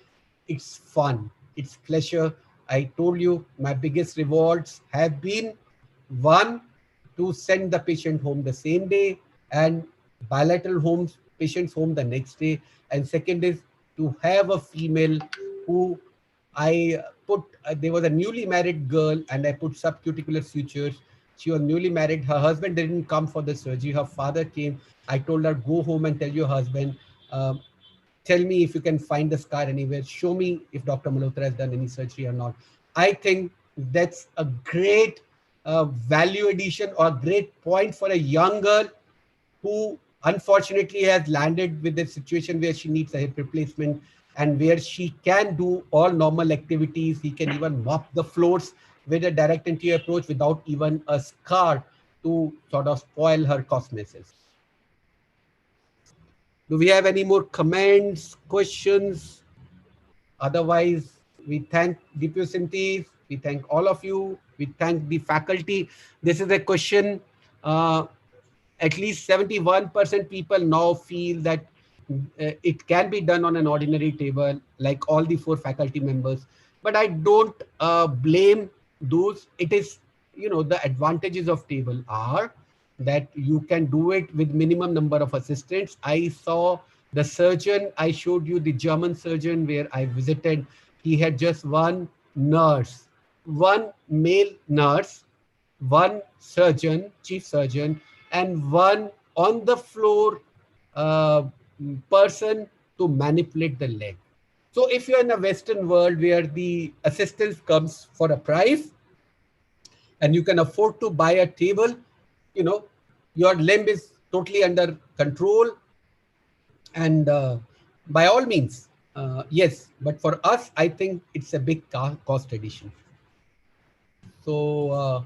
it's fun, it's pleasure. I told you my biggest rewards have been, one, to send the patient home the same day, and bilateral patients home the next day. And second is to have a female who I put, there was a newly married girl and I put subcuticular sutures. She was newly married. Her husband didn't come for the surgery. Her father came. I told her, go home and tell your husband, tell me if you can find the scar anywhere. Show me if Dr. Malhotra has done any surgery or not. I think that's a great value addition or a great point for a young girl who unfortunately has landed with a situation where she needs a hip replacement, and where she can do all normal activities. He can even mop the floors with a direct anterior approach without even a scar to sort of spoil her cosmesis. Do we have any more comments, questions? Otherwise, we thank Deepyo Sintis, we thank all of you, we thank the faculty. This is a question, at least 71% people now feel that it can be done on an ordinary table, like all the 4 faculty members. But I don't blame those. It is, the advantages of table are that you can do it with minimum number of assistants. I saw the surgeon, I showed you the German surgeon where I visited. He had just one nurse, one male nurse, one surgeon, chief surgeon, and one on the floor person to manipulate the leg. So if you're in a Western world where the assistance comes for a price and you can afford to buy a table, your limb is totally under control. And by all means, yes, but for us, I think it's a big cost addition. So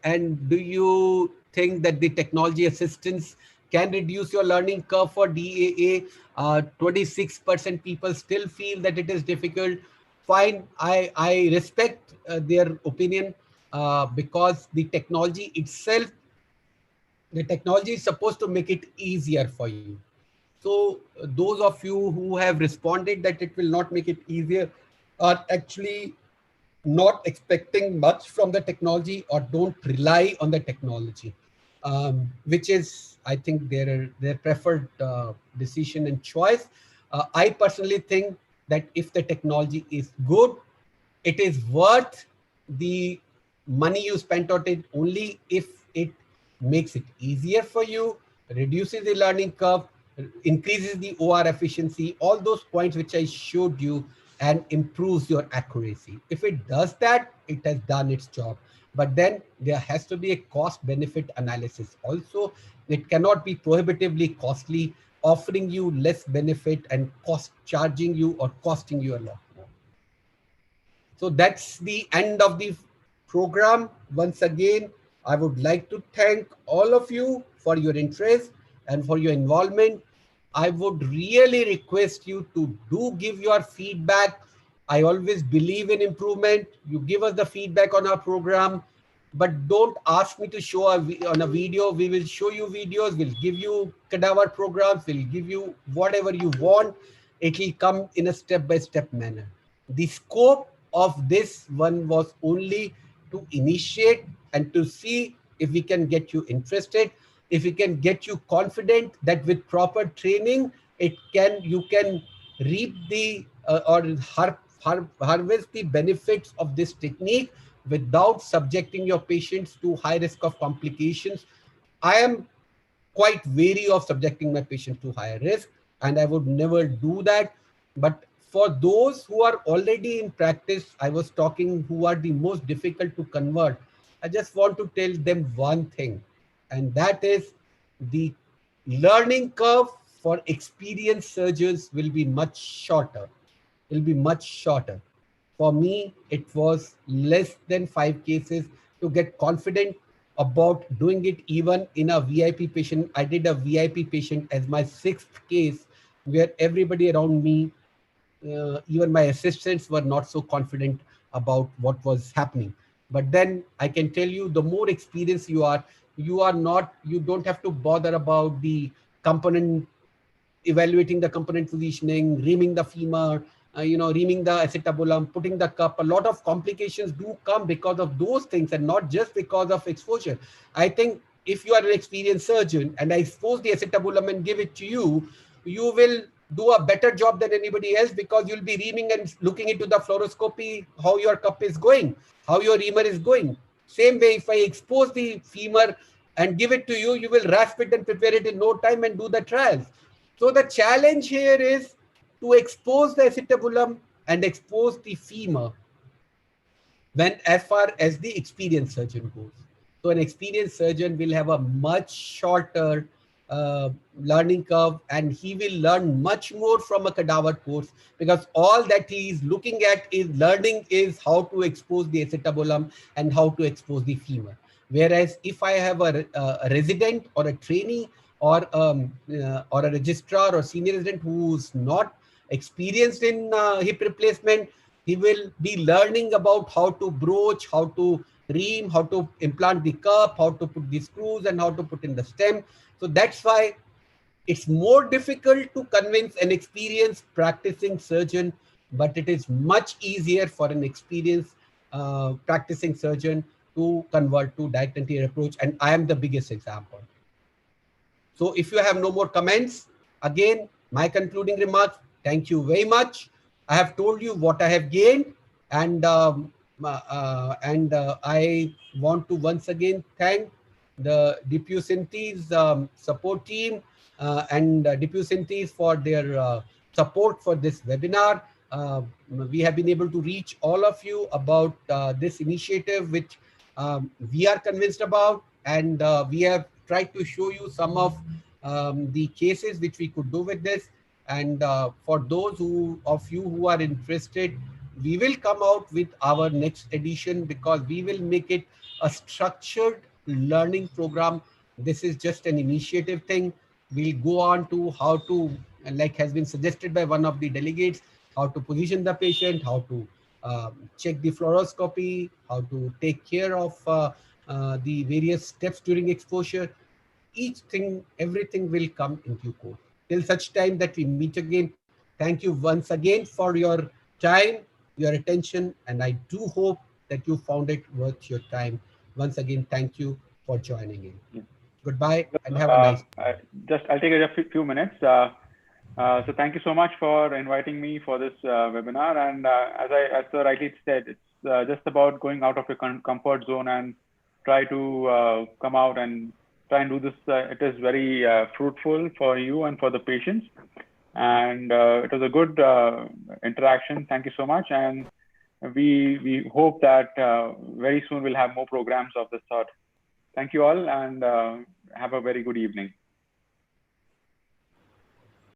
and do you think that the technology assistance can reduce your learning curve for DAA? 26% people still feel that it is difficult. Fine, I respect their opinion, because the technology itself, the technology is supposed to make it easier for you. So those of you who have responded that it will not make it easier are actually not expecting much from the technology or don't rely on the technology, which is, I think, their preferred decision and choice. I personally think that if the technology is good, it is worth the money you spent on it only if it makes it easier for you, reduces the learning curve, increases the OR efficiency, all those points which I showed you, and improves your accuracy. If it does that, it has done its job. But then there has to be a cost benefit analysis also. It cannot be prohibitively costly, offering you less benefit and charging you or costing you a lot more. So that's the end of the program. Once again, I would like to thank all of you for your interest and for your involvement. I would really request you to do give your feedback. I always believe in improvement. You give us the feedback on our program, but don't ask me to show on a video. We will show you videos. We'll give you cadaver programs. We'll give you whatever you want. It will come in a step-by-step manner. The scope of this one was only to initiate and to see if we can get you interested, if we can get you confident that with proper training, you can reap the or harvest the benefits of this technique without subjecting your patients to high risk of complications I am quite wary of subjecting my patient to higher risk, and I would never do that. But for those who are already in practice, I was talking who are the most difficult to convert. I just want to tell them one thing, and that is the learning curve for experienced surgeons will be much shorter. Will be much shorter. For me, it was less than 5 cases to get confident about doing it even in a VIP patient. I did a VIP patient as my 6th case where everybody around me, even my assistants, were not so confident about what was happening. But then I can tell you, the more experienced you don't have to bother about the component, evaluating the component positioning, reaming the femur, reaming the acetabulum, putting the cup. A lot of complications do come because of those things and not just because of exposure. I think if you are an experienced surgeon and I expose the acetabulum and give it to you, you will do a better job than anybody else because you'll be reaming and looking into the fluoroscopy, how your cup is going, how your reamer is going. Same way, if I expose the femur and give it to you, you will rasp it and prepare it in no time and do the trials. So the challenge here is to expose the acetabulum and expose the femur when as far as the experienced surgeon goes. So an experienced surgeon will have a much shorter learning curve, and he will learn much more from a cadaver course because all that he is looking at is learning is how to expose the acetabulum and how to expose the femur. Whereas if I have a resident or a trainee or a registrar or senior resident who's not experienced in hip replacement, he will be learning about how to broach, how to ream, how to implant the cup, how to put the screws, and how to put in the stem. So that's why it's more difficult to convince an experienced practicing surgeon, but it is much easier for an experienced practicing surgeon to convert to direct anterior approach. And I am the biggest example. So if you have no more comments, again, my concluding remarks, thank you very much. I have told you what I have gained, and I want to once again thank the Diffusintes support team and Diffusintes for their support for this webinar. We have been able to reach all of you about this initiative, which we are convinced about, and we have tried to show you some of the cases which we could do with this. And for those of you who are interested, we will come out with our next edition because we will make it a structured learning program. This is just an initiative thing. We'll go on to how to, like has been suggested by one of the delegates, how to position the patient, how to check the fluoroscopy, how to take care of the various steps during exposure. Everything will come in due course. Till such time that we meet again, thank you once again for your time, your attention, and I do hope that you found it worth your time. Once again, thank you for joining in. Yeah. Goodbye and have a nice day. I'll take a few minutes. So thank you so much for inviting me for this webinar. And as Sir rightly said, it's just about going out of your comfort zone and try to come out and try and do this. It is very fruitful for you and for the patients. And it was a good interaction. Thank you so much. And we hope that very soon we'll have more programs of this sort. Thank you all, and have a very good evening.